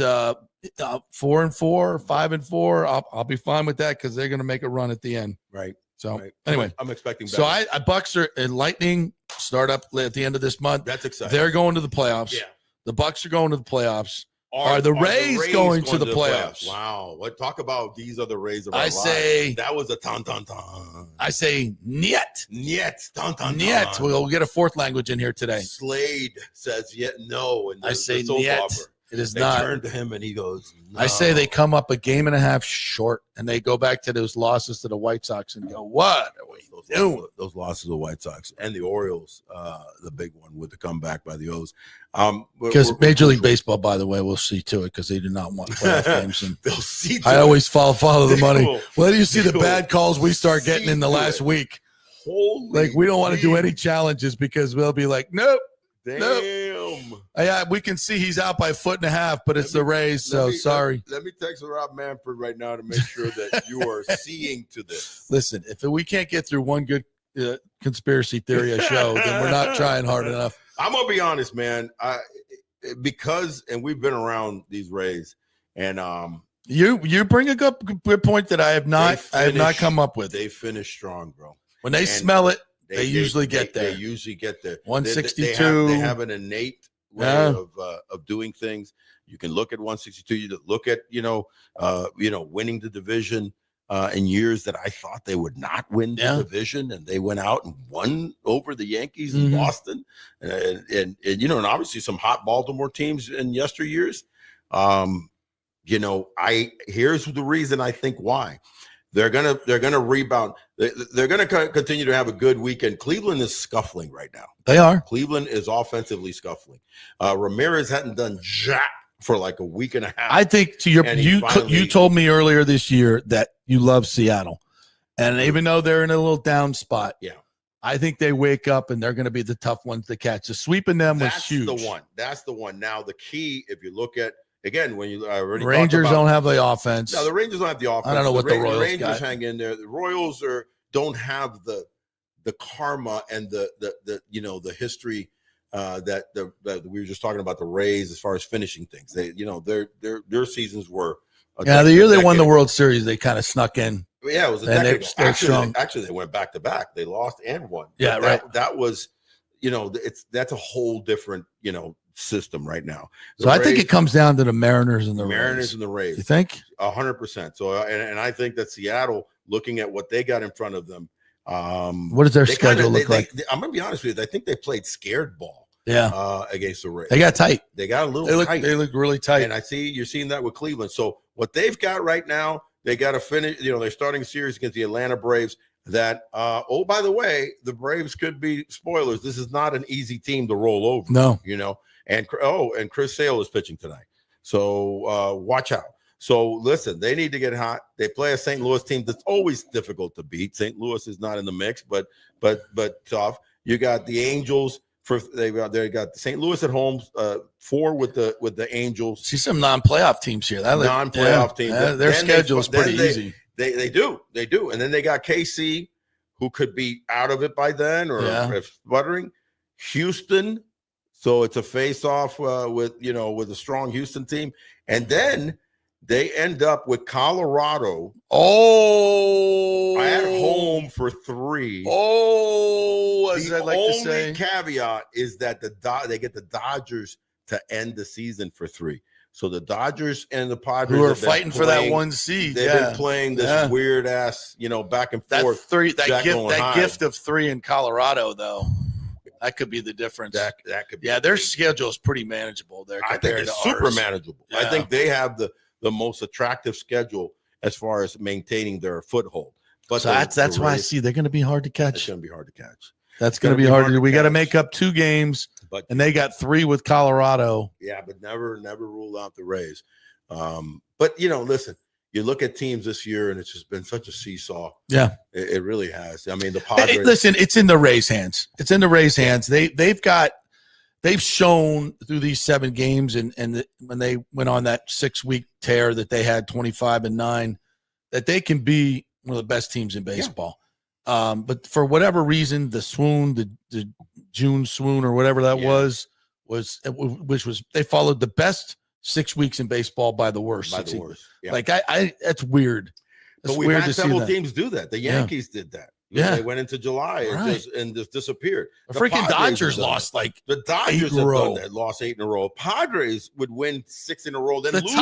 4-4, 5-4, I'll be fine with that because they're going to make a run at the end. Right. So anyway, I'm expecting So better. I Bucks are Lightning start up at the end of this month. That's exciting. They're going to the playoffs. Yeah. The Bucks are going to the playoffs. Are the Rays going to the playoffs? Wow. Talk about these are the Rays of our lives. Say that was a ton. I say niet. Ton. We'll get a 4th language in here today. Slade says yet no. And I say niet. It is not. They turn to him and he goes, no. I say they come up a game and a half short and they go back to those losses to the White Sox and go, what are we doing? Those losses to the White Sox and the Orioles, the big one with the comeback by the O's. Because Major League Baseball, by the way, we'll see to it because they do not want playoff games. And they'll see I always follow the money. Well, you see the bad calls we start getting in the last week. Holy we don't want to do any challenges because we'll be like, nope. Damn. Nope. Yeah, we can see he's out by 1.5 feet, but it's the Rays, so sorry. Let me text Rob Manfred right now to make sure that you are seeing to this. Listen, if we can't get through one good conspiracy theory a show, then we're not trying hard enough. I'm going to be honest, man. And we've been around these Rays, and you bring a good point that I have not come up with. They finish strong, bro. When they smell it, they usually get there. They usually get there. 162. They have an innate way of doing things. You can look at 162. You look at winning the division in years that I thought they would not win the division, and they went out and won over the Yankees in Boston, and obviously some hot Baltimore teams in yesteryears. Here's the reason I think why. They're gonna rebound. They're gonna continue to have a good weekend. Cleveland is scuffling right now. They are. Cleveland is offensively scuffling. Ramirez hadn't done jack for like a week and a half. I think you told me earlier this year that you love Seattle, and even though they're in a little down spot, I think they wake up and they're going to be the tough ones to catch. The sweeping them was huge. That's the one. Now the key, if you look at. Again, when you already Rangers don't have the offense. No, the Rangers don't have the offense. I don't know what the Royals Rangers hang in there. The Royals don't have the karma and the history that we were just talking about the Rays as far as finishing things. They their seasons were the year they won the World Series, they kind of snuck in. Yeah, it was a And decade they're ago. strong. Actually, they went back to back. They lost and won. Yeah, But that was, that's a whole different, system right now. So I think it comes down to the Mariners and the Mariners Rays. and the Rays. You think? 100%. So, and I think that Seattle, looking at what they got in front of them, what does their schedule look like? I'm gonna be honest with you. I think they played scared ball. Yeah. Against the Rays. They got tight. They got a little tight. They look really tight. And you're seeing that with Cleveland. So what they've got right now, they got to finish. They're starting a series against the Atlanta Braves. That by the way, the Braves could be spoilers. This is not an easy team to roll over. No. And Chris Sale is pitching tonight. So watch out. So listen, they need to get hot. They play a St. Louis team that's always difficult to beat. St. Louis is not in the mix, but tough. You got the Angels. They got St. Louis at home, 4 with the Angels. See some non-playoff teams here. Non-playoff teams. Their schedule is pretty easy. They do, and then they got KC, who could be out of it by then or if sputtering. Houston, so it's a face-off with a strong Houston team, and then they end up with Colorado. At home for 3. As I like to say. The only caveat is that they get the Dodgers to end the season for 3. So the Dodgers and the Padres who are fighting for that 1 seed. They've been playing this weird ass, back and forth. That gift of 3 in Colorado, though. That could be the difference. That could be. Yeah, their schedule is pretty manageable there. I think it's super manageable. Yeah. I think they have the most attractive schedule as far as maintaining their foothold. But so that's why I see they're going to be hard to catch. It's going to be hard to catch. That's going to be hard to do. We got to make up 2 games, and they got 3 with Colorado. Yeah, but never rule out the Rays. But listen, you look at teams this year, and it's just been such a seesaw. Yeah, it really has. I mean, the Padres. Listen, it's in the Rays' hands. It's in the Rays' hands. They've shown through these 7 games, and when they went on that 6-week tear that they had 25-9, that they can be one of the best teams in baseball. Yeah. But for whatever reason, the swoon, the June swoon or whatever that was they followed the best 6 weeks in baseball by the worst. By the worst. Yeah. Like that's weird. But we've had several teams do that. The Yankees did that. Yeah, they went into July and just disappeared. The freaking Dodgers lost the Dodgers have done that, lost 8 in a row. Padres would win 6 in a row, then the lose.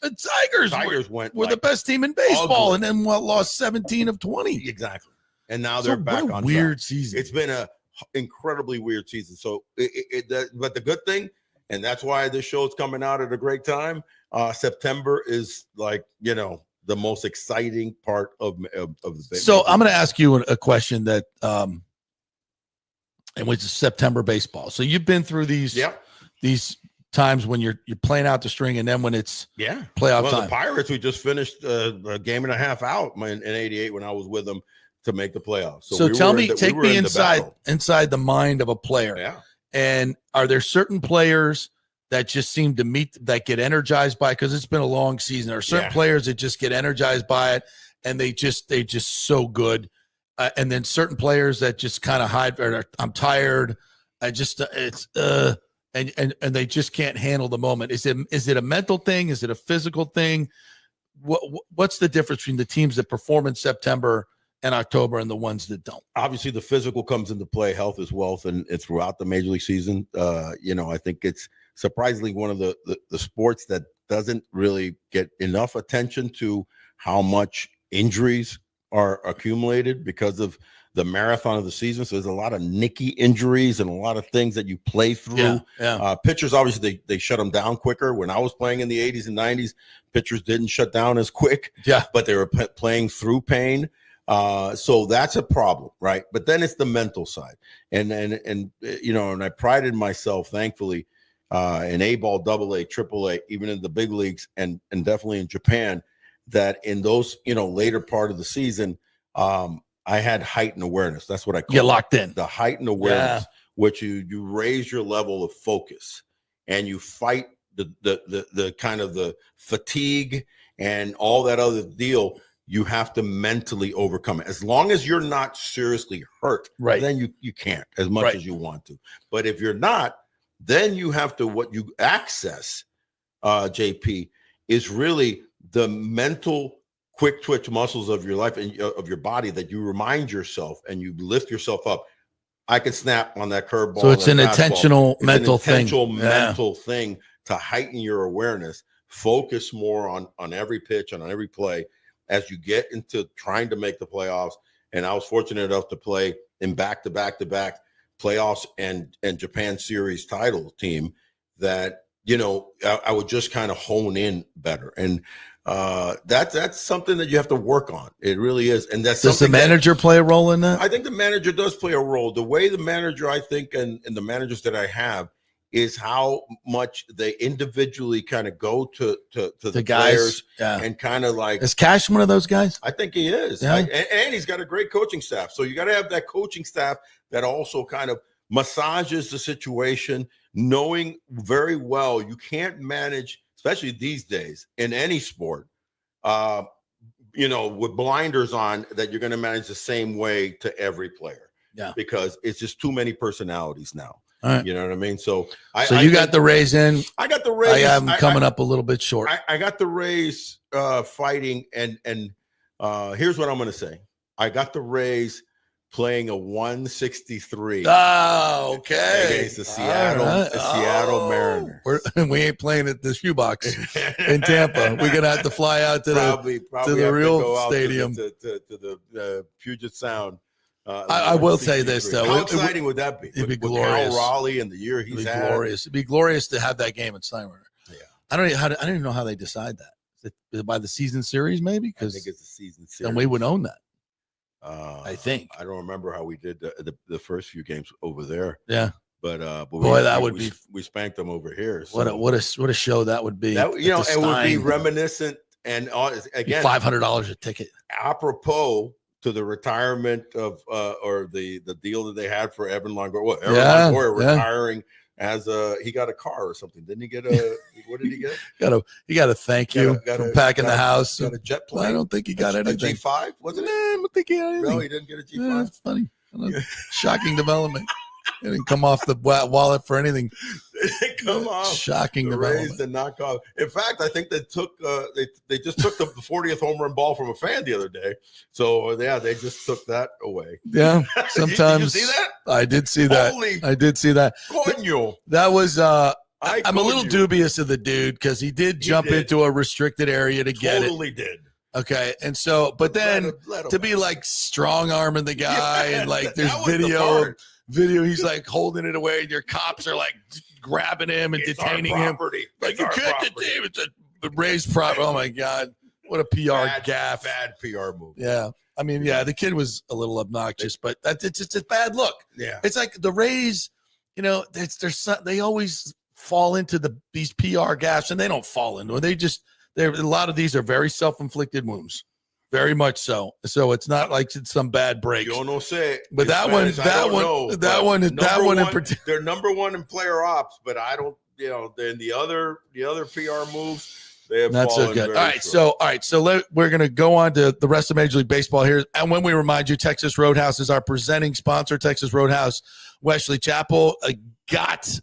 The Tigers were the best team in baseball, and then lost 17 of 20. Exactly, and now they're back on weird track. Season. It's been a incredibly weird season. So, but the good thing, and that's why this show is coming out at a great time. September is the most exciting part of the. So I'm going to ask you a question that, and which is September baseball. So you've been through these times when you're playing out the string, and then when it's playoff time. The Pirates, we just finished a game and a half out in '88 when I was with them to make the playoffs. So take me inside the mind of a player. Yeah. And are there certain players that just seem to that get energized by it? Because it's been a long season. There are certain players that just get energized by it, and they just so good. And then certain players that just kind of hide. I'm tired. And they just can't handle the moment. Is it a mental thing? Is it a physical thing? What's the difference between the teams that perform in September and October and the ones that don't? Obviously, the physical comes into play. Health is wealth, and it's throughout the major league season. I think it's surprisingly one of the sports that doesn't really get enough attention to how much injuries are accumulated because of the marathon of the season. So there's a lot of nicky injuries and a lot of things that you play through. Pitchers, obviously, they shut them down quicker. When I was playing in the 80s and 90s, pitchers didn't shut down as quick. But they were playing through pain. So that's a problem, right? But then it's the mental side. And I prided myself, thankfully, in A-ball, AA, AAA, even in the big leagues, and definitely in Japan, that in those, later part of the season, I had heightened awareness. That's what I call it. Locked in. The heightened awareness, which you raise your level of focus and you fight the kind of the fatigue and all that other deal. You have to mentally overcome it. As long as you're not seriously hurt, then you can't as much as you want to. But if you're not, then you have to, what you access, JP, is really the mental quick twitch muscles of your life and of your body that you remind yourself and you lift yourself up. I can snap on that curveball. So it's an intentional mental thing. Mental thing to heighten your awareness, focus more on every pitch and on every play as you get into trying to make the playoffs. And I was fortunate enough to play in back-to-back playoffs and Japan Series title team that, you know, I would just kind of hone in better. And that's something that you have to work on. It really is. And that's does the manager play a role in that? I think the manager does play a role. The way the manager, I think, and the managers that I have, is how much they individually kind of go to the guys, players and kind of like. Is Cash one of those guys? I think he is. Yeah. And he's got a great coaching staff. So you got to have that coaching staff that also kind of massages the situation, knowing very well you can't manage, especially these days in any sport, you know, with blinders on, that you're going to manage the same way to every player. Yeah. Because it's just too many personalities now. All right. You know what I mean? So you got the Rays in. I got the Rays. I have them coming up a little bit short. I got the Rays fighting, and here's what I'm going to say. I got the Rays playing a 163. Oh, okay. Against the Seattle Mariners. We ain't playing at the shoebox in Tampa. We're gonna have to fly out to the real stadium to the Puget Sound. I will say this though. How exciting would that be? It'd be glorious. Cal Raleigh and the year he's had. Glorious. It'd be glorious to have that game at Steinbrenner. Yeah. I don't even know how they decide that. Is it by the season series maybe? I think it's the season series. Then we would own that. I think. I don't remember how we did the first few games over there. Yeah. But we spanked them over here. So. What a show that would be. That, you know, it would be reminiscent, and again, $500 a ticket. Apropos to the retirement of or the deal that they had for Evan Longoria. Longoria retiring as he got a car or something. Didn't he get a what did he get? He got a thank you for packing the house. Got a jet plane. I don't think he got anything. A G5, wasn't it? I don't think he got anything. No, he didn't get a G5. It's funny. Shocking development. It didn't come off the wallet for anything. Come on, shocking the development. Rays did not go. In fact, I think they took they just took the 40th home run ball from a fan the other day. So yeah, they just took that away. Yeah, sometimes. Did you see that? I did see that. I did see that. Coño. That was. I'm a little dubious of the dude because he did jump into a restricted area to get it. Totally did. Okay, and so, but then to be like strong arming the guy and like there's video. He's like holding it away and your cops are like grabbing him and detaining him like you can't detain him. It's a Rays property. Oh my god, what a PR gaffe. Bad PR move. Yeah, I mean, yeah, the kid was a little obnoxious, but it's just a bad look. Yeah, it's like the Rays, you know, they always fall into these PR gaffes, and they don't fall into it. A lot of these are very self-inflicted wounds. Very much so. So it's not like it's some bad break. Yo no sé. But that one in particular. They're number one in player ops, but I don't, you know, then the other PR moves, they have fallen so good. very All right. So we're going to go on to the rest of Major League Baseball here. And when we remind you, Texas Roadhouse is our presenting sponsor. Texas Roadhouse, Wesley Chapel,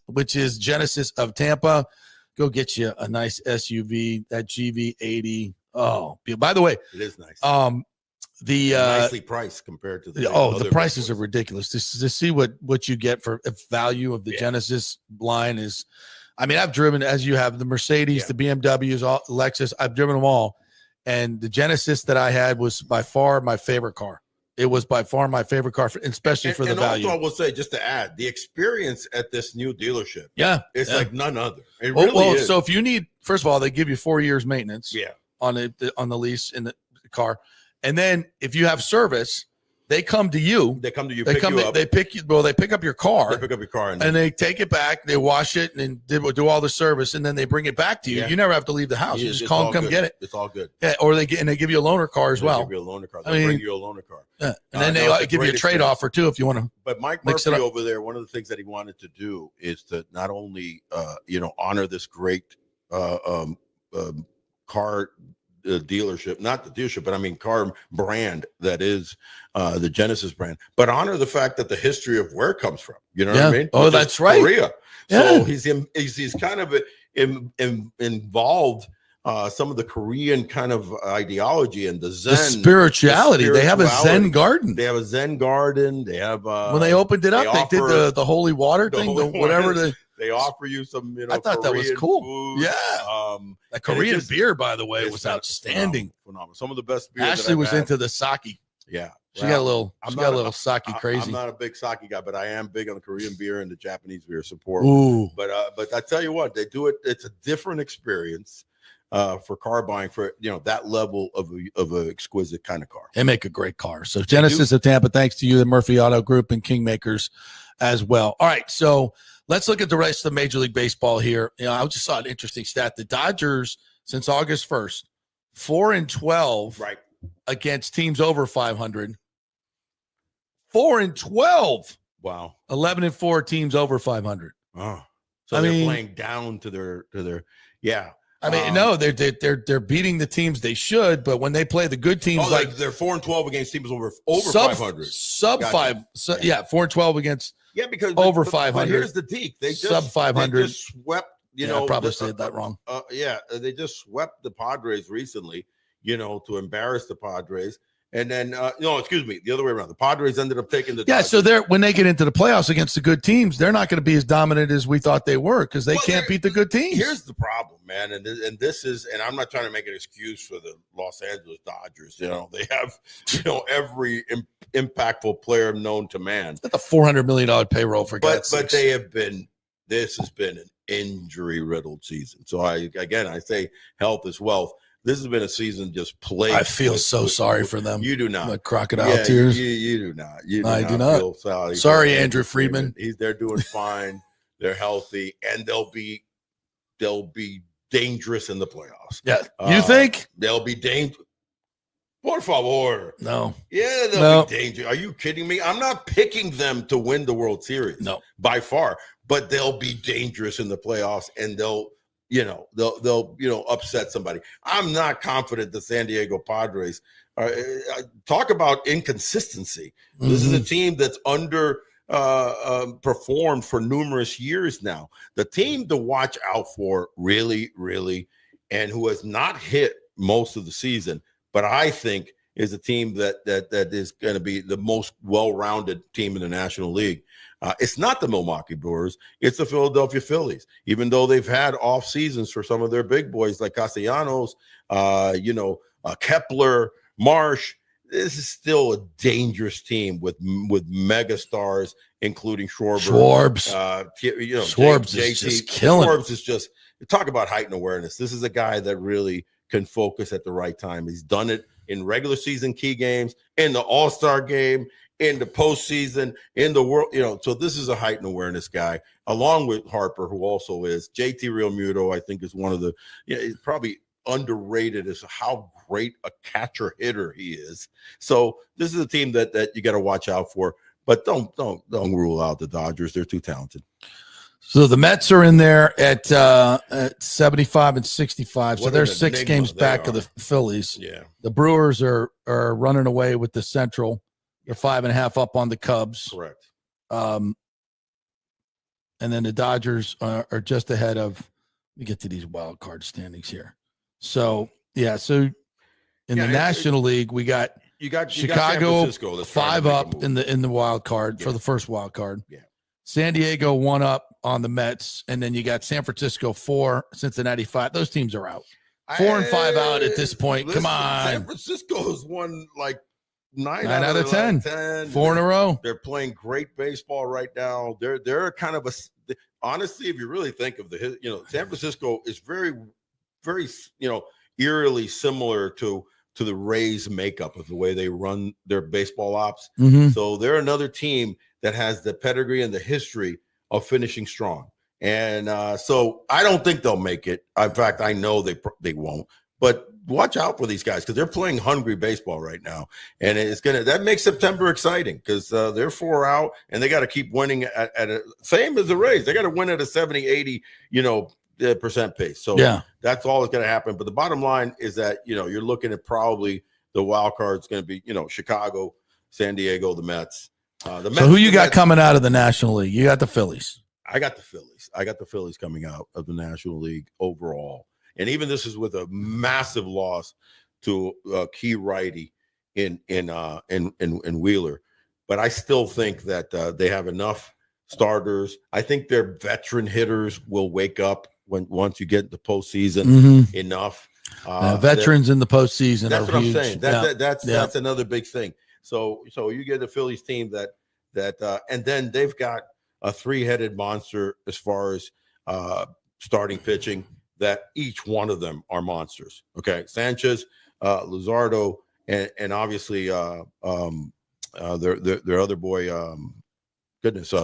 which is Genesis of Tampa. Go get you a nice SUV, that GV80. Oh, by the way, it is nice. Nicely priced compared to the prices are ridiculous. To see what you get for value of the Genesis line is, I mean, I've driven, as you have, the Mercedes, the BMWs, Lexus. I've driven them all, and the Genesis that I had was by far my favorite car. It was by far my favorite car, especially for the value. Also, I will say, just to add, the experience at this new dealership, it's like none other. It really is. So if you need, first of all, they give you 4 years maintenance. Yeah. On the lease in the car, and then if you have service, they come to you. They come to you. They pick you. Well, they pick up your car. They pick up your car and they take it back. They wash it and do all the service, and then they bring it back to you. Yeah. You never have to leave the house. You just call them, come get it. It's all good. Yeah, or they give you a loaner car as well. Give you a loaner car. They bring you a loaner car. Yeah, and then they give you a trade offer too if you want to. But Mike Murphy over there, one of the things that he wanted to do is to not only honor this great car. Dealership, not the dealership, but I mean car brand that is the Genesis brand, but honor the fact that the history of where it comes from. You know what I mean? Oh, that's right. Korea. So he's kind of involved some of the Korean kind of ideology and the spirituality. They have a Zen garden. They have a Zen garden. They have when they opened it up, they did the holy water thing, whatever. They offer you some, I thought Korean that was cool. Food. Yeah, that Korean beer, by the way, was outstanding. Phenomenal. Some of the best beer. Ashley was into the sake. Yeah, she got a little sake crazy. I'm not a big sake guy, but I am big on the Korean beer and the Japanese beer support. Ooh. But I tell you what, they do it. It's a different experience for car buying for that level of an exquisite kind of car. They make a great car. So Genesis of Tampa, thanks to you, the Murphy Auto Group, and Kingmakers as well. All right, so let's look at the rest of Major League Baseball here. I just saw an interesting stat. The Dodgers, since August 1st, 4-12 right against teams over 500. 4-12. Wow. 11-4 teams over 500. Oh, so they're playing down to their yeah. I mean, no, they're beating the teams they should, but when they play the good teams, like they're 4-12 against teams over 500, sub 5, 4-12 against because over 500. But here's the deek: they just sub 500. They just swept. I probably said that wrong. They just swept the Padres recently. To embarrass the Padres. And then, no, excuse me, the other way around. The Padres ended up taking the Dodgers. So when they get into the playoffs against the good teams, they're not going to be as dominant as we thought they were because they can't beat the good teams. Here's the problem, man, and this is, and I'm not trying to make an excuse for the Los Angeles Dodgers. They have, every impactful player known to man. That's a $400 million payroll for guys. But they have been. This has been an injury-riddled season. So I say health is wealth. This has been a season just played. I feel so sorry for them. You do not. Like crocodile tears. You do not. I do not. Feel sorry, Andrew Friedman. They're doing fine. They're healthy, and they'll be dangerous in the playoffs. Yeah, you think they'll be dangerous? Por favor. No. Yeah, they'll be dangerous. Are you kidding me? I'm not picking them to win the World Series. No, by far. But they'll be dangerous in the playoffs, and they'll upset somebody. I'm not confident the San Diego Padres talk about inconsistency. Mm-hmm. This is a team that's performed for numerous years now. The team to watch out for really, really, and who has not hit most of the season, but I think is a team that is going to be the most well-rounded team in the National League. It's not the Milwaukee Brewers. It's the Philadelphia Phillies. Even though they've had off seasons for some of their big boys like Castellanos, Kepler, Marsh, this is still a dangerous team with mega stars, including Schwarbs. Schwarbs is just killing. Schwarbs is just talk about height and awareness. This is a guy that really can focus at the right time. He's done it in regular season key games, in the All-Star game, in the postseason, in the world, so this is a height and awareness guy, along with Harper, who also is. JT Realmuto, I think, is one of the, he's probably underrated as how great a catcher hitter he is. So this is a team that you got to watch out for, but don't rule out the Dodgers. They're too talented. So the Mets are in there at 75 and 65. So they're 6 games back of the Phillies. Yeah. The Brewers are running away with the Central. They're 5.5 up on the Cubs. Correct. And then the Dodgers are just ahead of. Let me get to these wild card standings here. So in the National League, we got Chicago 5 up in the wild card for the first wild card. Yeah. San Diego 1 up on the Mets, and then you got San Francisco 4, Cincinnati 5. Those teams are out. 4 and 5 out at this point. Come on. San Francisco's won like 9 out of 10. 4 in a row. They're playing great baseball right now. They're kind of honestly, if you really think of San Francisco is very, very, eerily similar to the Rays makeup of the way they run their baseball ops. Mm-hmm. So they're another team that has the pedigree and the history of finishing strong. And so I don't think they'll make it. In fact, I know they won't. But watch out for these guys because they're playing hungry baseball right now, and that makes September exciting because they're 4 out and they got to keep winning at a same as the Rays. They got to win at a 70, 80, percent pace. So that's all that's going to happen. But the bottom line is that you're looking at probably the wild card is going to be Chicago, San Diego, the Mets. So who you got coming out of the National League? You got the Phillies. I got the Phillies. I got the Phillies coming out of the National League overall. And even this is with a massive loss to a key righty in Wheeler. But I still think that they have enough starters. I think their veteran hitters will wake up once you get the postseason enough. Veterans in the postseason. That's what huge. I'm saying. That's another big thing. So you get a Phillies team that and then they've got a three-headed monster as far as starting pitching, that each one of them are monsters. Okay, Sanchez, Luzardo, and obviously their other boy,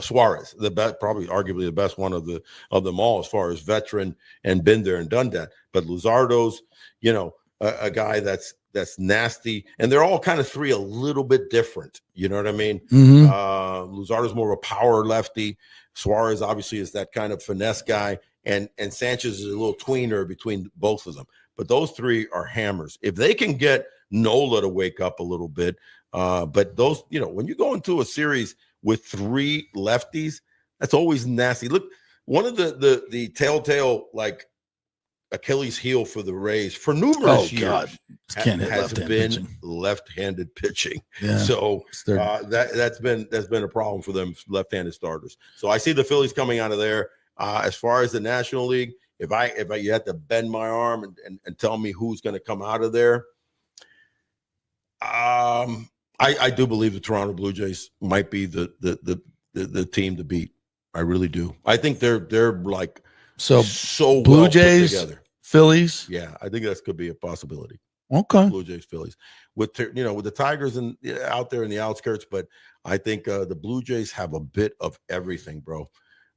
Suarez, probably arguably the best one of them all as far as veteran and been there and done that. But Luzardo's, a guy that's nasty, and they're all kind of three a little bit different. You know what I mean? Luzardo's more of a power lefty. Suarez obviously is that kind of finesse guy, and Sanchez is a little tweener between both of them. But those three are hammers. If they can get Nola to wake up a little bit, but those, when you go into a series with three lefties, that's always nasty. Look, one of the telltale Achilles heel for the Rays for numerous years has been left-handed pitching. Yeah. So that's been a problem for them, left-handed starters. So I see the Phillies coming out of there. As far as the National League, if you had to bend my arm and tell me who's going to come out of there, I do believe the Toronto Blue Jays might be the team to beat. I really do. I think they're like so Blue well Jays, put together. Phillies. Yeah, I think that could be a possibility. Okay, Blue Jays, Phillies, with the Tigers and out there in the outskirts, but I think the Blue Jays have a bit of everything, bro.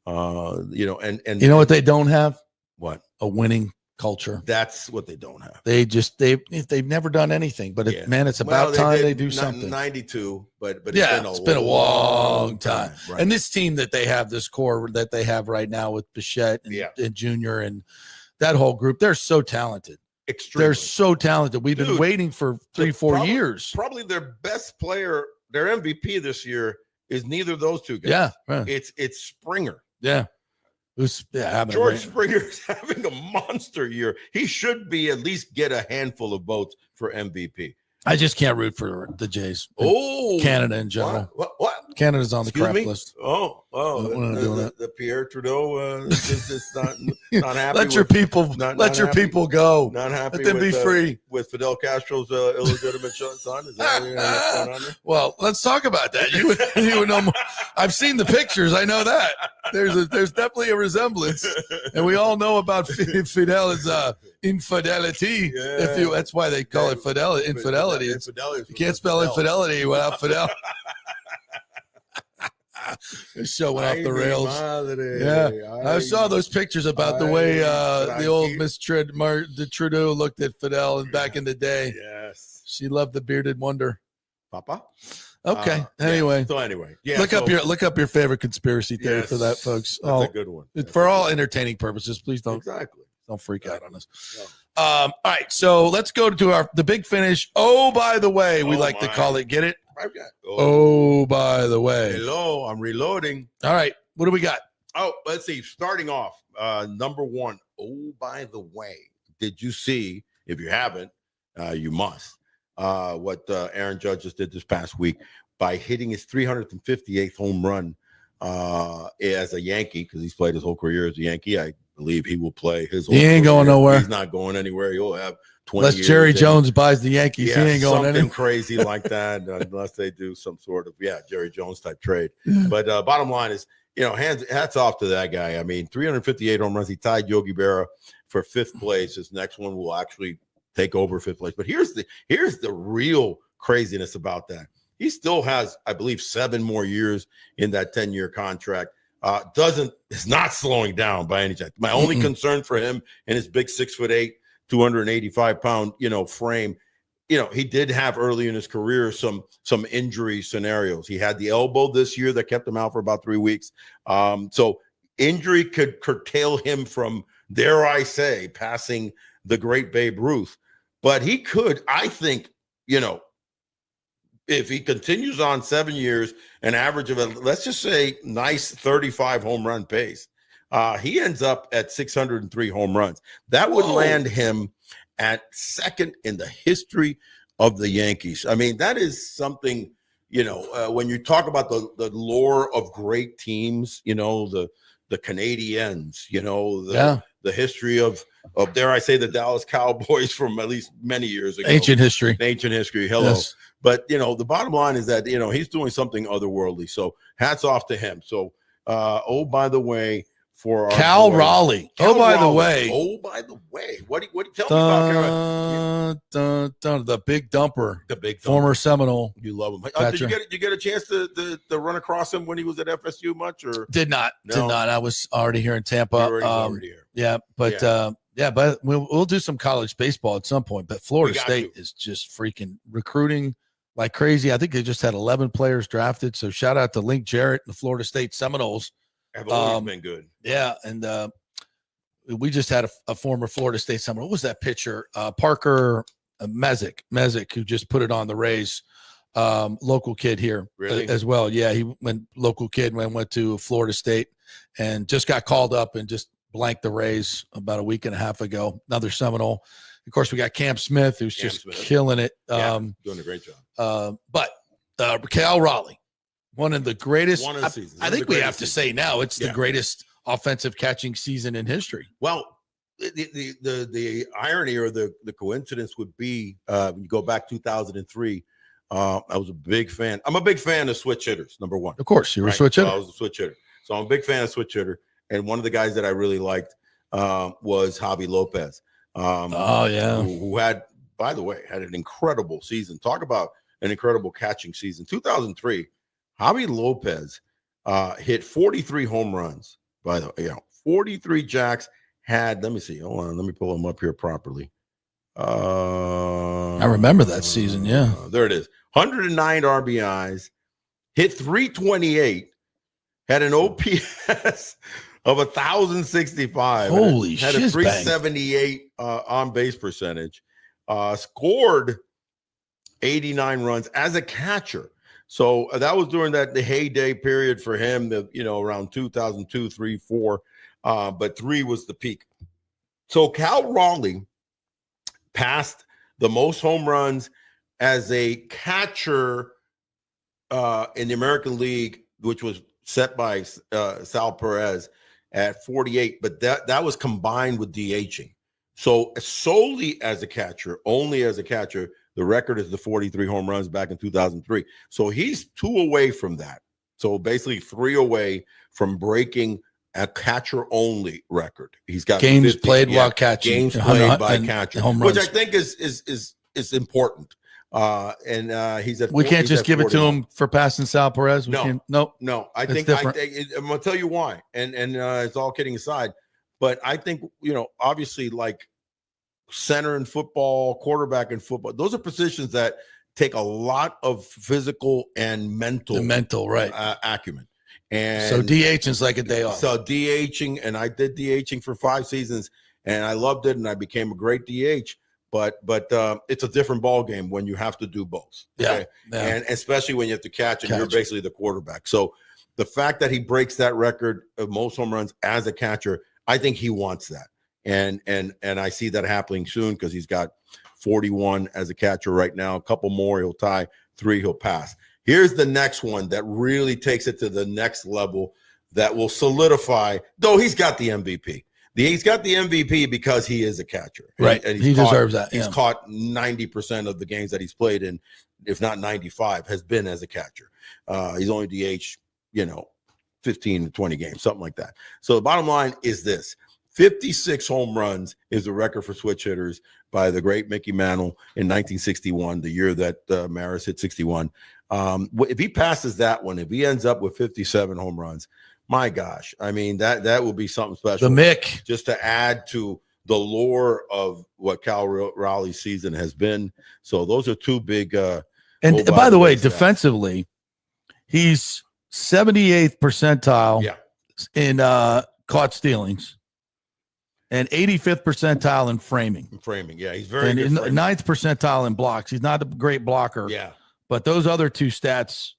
And you know what they don't have? What? A winning culture. That's what they don't have. They've never done anything, but it's about time they do something. 92, but it's been a long time. Right. And this team that they have, this core that they have right now with Bichette and Junior and that whole group, they're so talented. Extremely. They're so talented. We've been waiting for 3-4 years. Probably their best player, their MVP this year, is neither of those two guys. Yeah, right. It's Springer. Yeah. George Springer's having a monster year. He should be at least get a handful of votes for MVP. I just can't root for the Jays. Canada in general. What? Canada's on the crap list. The Pierre Trudeau is not happy. Let your people go. Not happy. Let them be free with Fidel Castro's illegitimate son. Is that what's going on there? Well, let's talk about that. You would know more. I've seen the pictures. I know that there's definitely a resemblance, and we all know about Fidel's infidelity. Yeah. That's why they call it infidelity. You can't spell infidelity without Fidel. This show went off the rails. I saw those pictures about the way the old Miss Trudeau looked at Fidel and back in the day. Yes, she loved the bearded wonder. Papa. Okay. Anyway, look up your favorite conspiracy theory for that, folks. That's a good one. For all entertaining purposes, please don't freak out on us. No. All right, so let's go to the big finish. Oh, by the way, we like to call it. Get it? Oh, by the way. Hello, I'm reloading. All right, what do we got? Oh, let's see. Starting off, number one. Oh, by the way, did you see? If you haven't, you must. What Aaron Judge just did this past week by hitting his 358th home run as a Yankee, because he's played his whole career as a Yankee. I believe he will play his whole career. Ain't going nowhere. He's not going anywhere. He'll have 20 unless years. Jerry Jones buys the Yankees. He ain't going anywhere. Something crazy like that, unless they do some sort of Jerry Jones type trade. But bottom line is, hats off to that guy. I mean, 358 home runs. He tied Yogi Berra for fifth place. His next one will actually take over fifth place. But here's the real craziness about that. He still has, I believe, 7 more years in that 10-year contract. Is not slowing down by any chance. My only concern for him and his big 6'8", 285-pound, frame. He did have early in his career some injury scenarios. He had the elbow this year that kept him out for about 3 weeks. So injury could curtail him from, dare I say, passing the great Babe Ruth. But he could, I think, if he continues on 7 years, an average of, let's just say, nice 35 home run pace, He ends up at 603 home runs. That would land him at second in the history of the Yankees. I mean, that is something, when you talk about the lore of great teams, the Canadiens, the history of dare I say the Dallas Cowboys from at least many years ago. Ancient history. Hello. Yes. But, the bottom line is that, he's doing something otherworldly. So hats off to him. So, by the way, for our Cal boy, Raleigh. By the way, what do you tell me about the big dumper, former former Seminole? You love him. Did you get a chance to run across him when he was at FSU much? Or did not. I was already here in Tampa. Already here. Yeah, but but we'll do some college baseball at some point. But Florida State is just freaking recruiting like crazy. I think they just had 11 players drafted. So shout out to Link Jarrett and the Florida State Seminoles. Have always been good. Yeah, and we just had a former Florida State Seminole. What was that pitcher? Parker Mezek, who just put it on the Rays. Local kid here as well. Yeah, he went to Florida State and just got called up and just blanked the Rays about a week and a half ago. Another Seminole. Of course, we got Cam Smith, who's killing it. Doing a great job. But Cal Raleigh. One of the greatest. I think we have to say now it's the greatest offensive catching season in history. Well, the irony or the coincidence would be you go back 2003. I was a big fan. I'm a big fan of switch hitters. Number one, of course, you were a switch hitter. I was a switch hitter, so I'm a big fan of switch hitter. And one of the guys that I really liked was Javi Lopez. Who had, by the way, had an incredible season. Talk about an incredible catching season. 2003. Javi Lopez hit 43 home runs. By the way, 43 jacks. Let me see. Hold on. Let me pull him up here properly. I remember that season. Yeah. There it is. 109 RBIs. Hit 328. Had an OPS of 1,065. Holy shit. Had a 378 on base percentage. Scored 89 runs as a catcher. So that was during the heyday period for him, around 2002, 3, 4, but 3 was the peak. So Cal Raleigh passed the most home runs as a catcher in the American League, which was set by Sal Perez at 48, but that was combined with DHing. So solely as a catcher, only as a catcher, the record is the 43 home runs back in 2003. So he's 2 away from that. So basically 3 away from breaking a catcher-only record. He's got games played while catching. Games played by catcher, which I think is important. He's at. We can't just give 41. It to him for passing Sal Perez. No. I think I'm going to tell you why. And it's all kidding aside, but I think obviously like center in football, quarterback in football, those are positions that take a lot of physical and mental acumen. And so DHing is like a day off. So DHing, and I did DHing for 5 seasons, and I loved it, and I became a great DH. But it's a different ball game when you have to do both. Okay? Yeah. And especially when you have to catch, and you're basically the quarterback. So the fact that he breaks that record of most home runs as a catcher, I think he wants that. And I see that happening soon because he's got 41 as a catcher right now. A couple more, he'll tie. 3, he'll pass. Here's the next one that really takes it to the next level that will solidify, though he's got the MVP. He's got the MVP because he is a catcher. Right. And he deserves that. He's caught 90% of the games that he's played in, if not 95, has been as a catcher. He's only DH, 15 to 20 games, something like that. So the bottom line is this. 56 home runs is the record for switch hitters by the great Mickey Mantle in 1961, the year that Maris hit 61. If he passes that one, if he ends up with 57 home runs, my gosh, I mean, that will be something special. The Mick. Just to add to the lore of what Cal Raleigh's season has been. So those are 2 big. And by the way, defensively, he's 78th percentile in caught stealings. And 85th percentile in framing. Yeah, he's very good. 9th percentile in blocks. He's not a great blocker. Yeah. But those other two stats,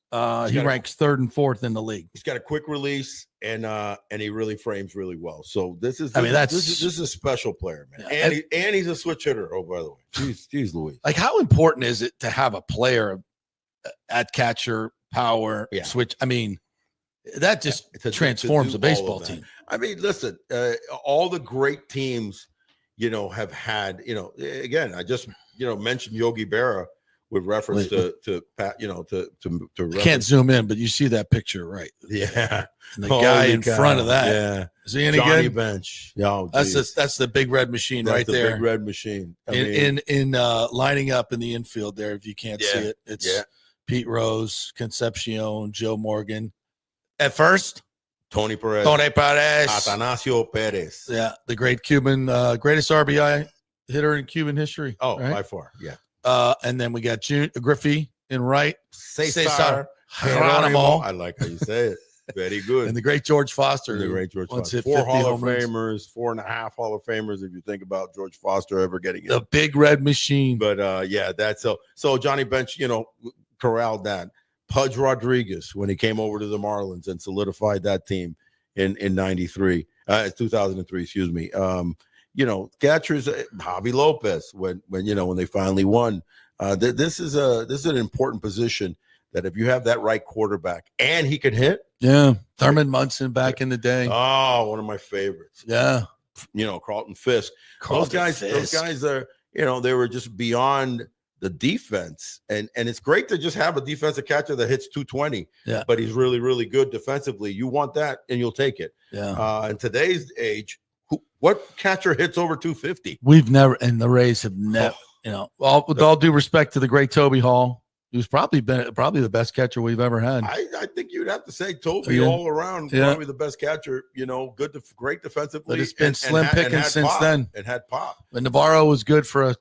he ranks third and fourth in the league. He's got a quick release, and he really frames really well. So this is a special player, man. Yeah. And he's a switch hitter. Oh, by the way, jeez Louise. Like, how important is it to have a player at catcher, power, switch? I mean, that just transforms a baseball team. I mean, listen, all the great teams, have had, again, I just, mentioned Yogi Berra with reference to can't zoom in, but you see that picture, right? Yeah. And the guy in front of that. Yeah. Is he any Johnny good? Bench. Oh, that's the big red machine right there. Big red machine. In lining up in the infield there, if you can't see it, it's Pete Rose, Concepcion, Joe Morgan. At first, Tony Perez, Atanasio Perez. Yeah, the great Cuban, greatest RBI hitter in Cuban history. Oh, right? By far, yeah. And then we got Griffey in right. Cesar Geronimo. I like how you say it. Very good. And the great George Foster. Four Hall of Famers, 4.5 Hall of Famers. If you think about George Foster ever getting it. The big red machine. But that's so Johnny Bench, corralled that. Pudge Rodriguez, when he came over to the Marlins and solidified that team in 2003, excuse me. Catchers, Javi Lopez, when they finally won. This is an important position that if you have that right quarterback and he can hit. Yeah. Thurman Munson back in the day. Oh, one of my favorites. Yeah. Carlton Fisk. Those guys are, they were just beyond the defense. And it's great to just have a defensive catcher that hits 220. Yeah. But he's really, really good defensively. You want that and you'll take it. Yeah. In today's age, what catcher hits over 250? We've never, and the Rays have never, with all due respect to the great Toby Hall, he was probably the best catcher we've ever had. I think you'd have to say Toby all around, probably the best catcher, great defensively. But it's been slim pickings since then. It had pop. And Navarro was good for a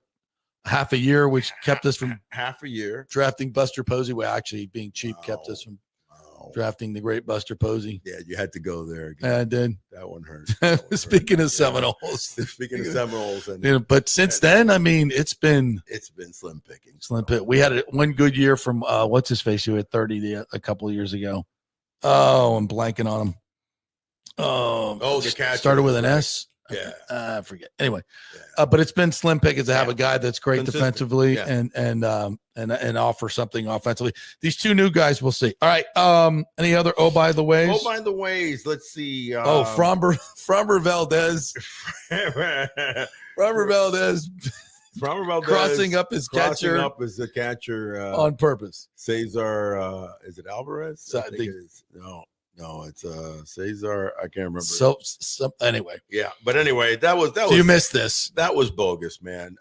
half a year, which kept us from half a year drafting Buster Posey. Well, actually being cheap kept us from drafting the great Buster Posey. Yeah, you had to go there again. I did. That one hurt. Speaking of Seminoles. Speaking of Seminoles. But since then, I mean, it's been slim picking. Slim pick. We had one good year from what's his face who had 30 a couple of years ago. Oh, I'm blanking on him. The catcher started with an S. Yeah, I forget. Anyway, but it's been slim pickings to have a guy that's great defensively and offer something offensively. These two new guys, we'll see. All right. Any other? By the ways. Let's see. Framber Valdez. Framber Valdez crossing up as the catcher on purpose. Cesar, is it Alvarez? I think it is. No, it's Cesar. I can't remember. So anyway, but anyway, that was. You missed this. That was bogus, man.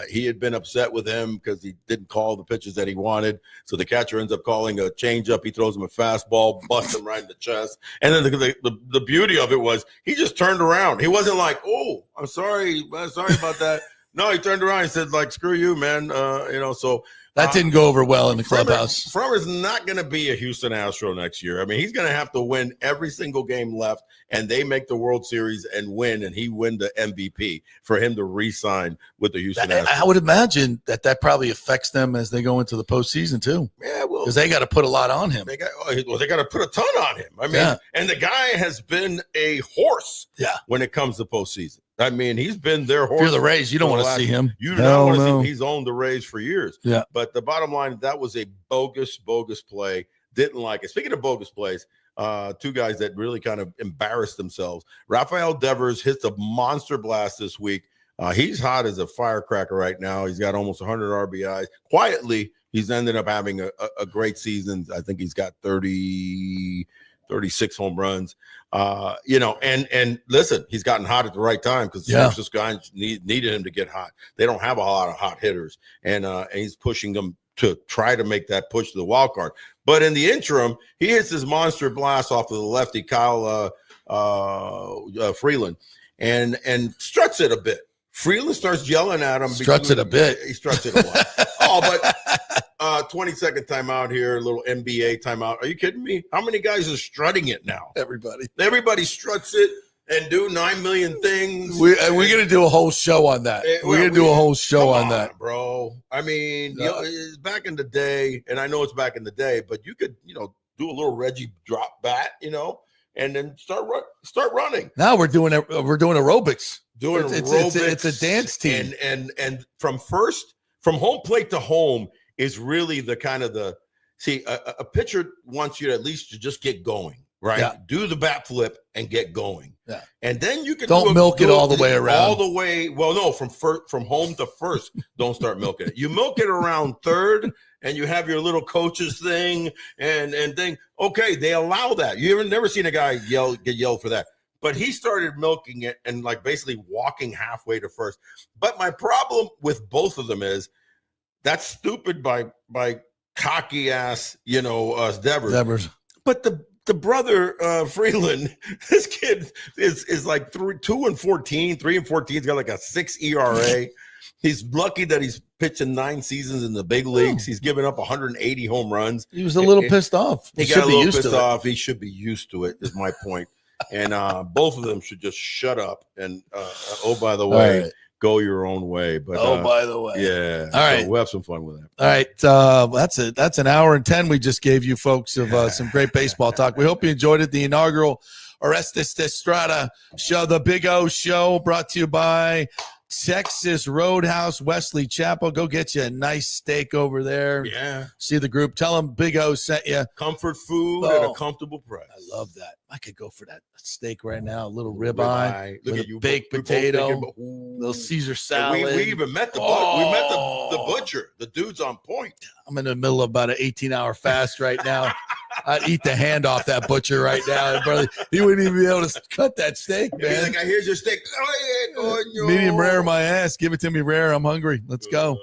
He had been upset with him because he didn't call the pitches that he wanted. So the catcher ends up calling a changeup. He throws him a fastball, busts him right in the chest. And then the beauty of it was he just turned around. He wasn't like, "Oh, I'm sorry about that." No, he turned around. He said, "Like, screw you, man." So. That didn't go over well in the clubhouse. Framber's not going to be a Houston Astro next year. I mean, he's going to have to win every single game left, and they make the World Series and win, and he win the MVP for him to re-sign with the Houston Astros. I would imagine that probably affects them as they go into the postseason too. Yeah, well, because they got to put a lot on him. They got to put a ton on him. I mean, and the guy has been a horse. When it comes to postseason. I mean, he's been their horse. If you're the Rays, you don't want to see him. You don't want to see him. He's owned the Rays for years. Yeah. But the bottom line, that was a bogus play. Didn't like it. Speaking of bogus plays, two guys that really kind of embarrassed themselves. Rafael Devers hits a monster blast this week. He's hot as a firecracker right now. He's got almost 100 RBIs. Quietly, he's ended up having a great season. I think he's got 36 home runs. And listen, he's gotten hot at the right time because the San Francisco guys needed him to get hot. They don't have a lot of hot hitters, and he's pushing them to try to make that push to the wild card. But in the interim, he hits his monster blast off of the lefty Kyle Freeland and struts it a bit. Freeland starts yelling at him. Struts it a bit. He struts it a lot. But 20-second timeout here, a little NBA timeout. Are you kidding me? How many guys are strutting it now? Everybody struts it, and do 9 million things. We're going to do a whole show on that. We're going to do a whole show on that. Bro. I mean, it's back in the day, and I know it's back in the day, but you could, do a little Reggie drop bat, and then start running. Now we're doing aerobics. It's a dance team. And from home plate to home is really the kind of a pitcher wants you to at least just get going. Right. Yeah. Do the bat flip and get going. Yeah. And then you can don't milk it all the way around. All the way. Well, no, from home to first, don't start milking it. You milk it around third and you have your little coach's thing and then okay, they allow that. You never seen a guy get yelled for that. But he started milking it and like basically walking halfway to first. But my problem with both of them is that's stupid by cocky ass, Devers. But the brother Freeland, this kid is like 2-14, 3-14. He's got like a 6 ERA. He's lucky that he's pitching 9 seasons in the big leagues. He's given up 180 home runs. He was a little pissed off. He got a little pissed off. He should be used to it, is my point. And both of them should just shut up. And by the way, go your own way. But by the way, yeah. All right, we'll have some fun with that. All right, that's it. That's an hour and 10 we just gave you folks of some great baseball talk. We hope you enjoyed it. The inaugural Orestes Destrade show, the Big O Show, brought to you by Texas Roadhouse, Wesley Chapel. Go get you a nice steak over there. Yeah. See the group. Tell them Big O sent you. Comfort food at a comfortable price. I love that. I could go for that steak right now. A little ribeye with a baked potato, little Caesar salad. We even met the butcher. The dude's on point. I'm in the middle of about an 18-hour fast right now. I'd eat the hand off that butcher right now. Brother, he wouldn't even be able to cut that steak, man. Like, here's your steak. Medium rare, my ass. Give it to me rare. I'm hungry. Let's go.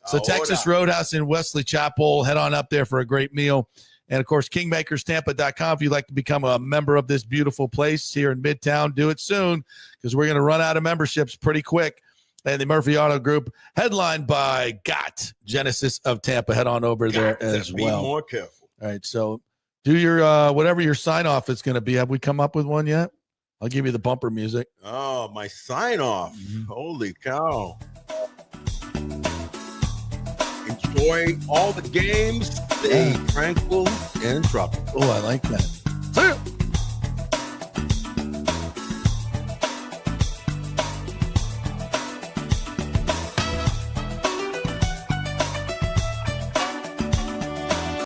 So Texas Roadhouse in Wesley Chapel. Head on up there for a great meal. And, of course, kingmakerstampa.com. If you'd like to become a member of this beautiful place here in Midtown, do it soon because we're going to run out of memberships pretty quick. And the Murphy Auto Group, headlined by GOT, Genesis of Tampa. Head on over there as well. Be more careful. All right, so do your whatever your sign-off is going to be. Have we come up with one yet? I'll give you the bumper music. Oh, my sign-off. Holy cow. Enjoy all the games. Stay tranquil and tropical. Oh, I like that.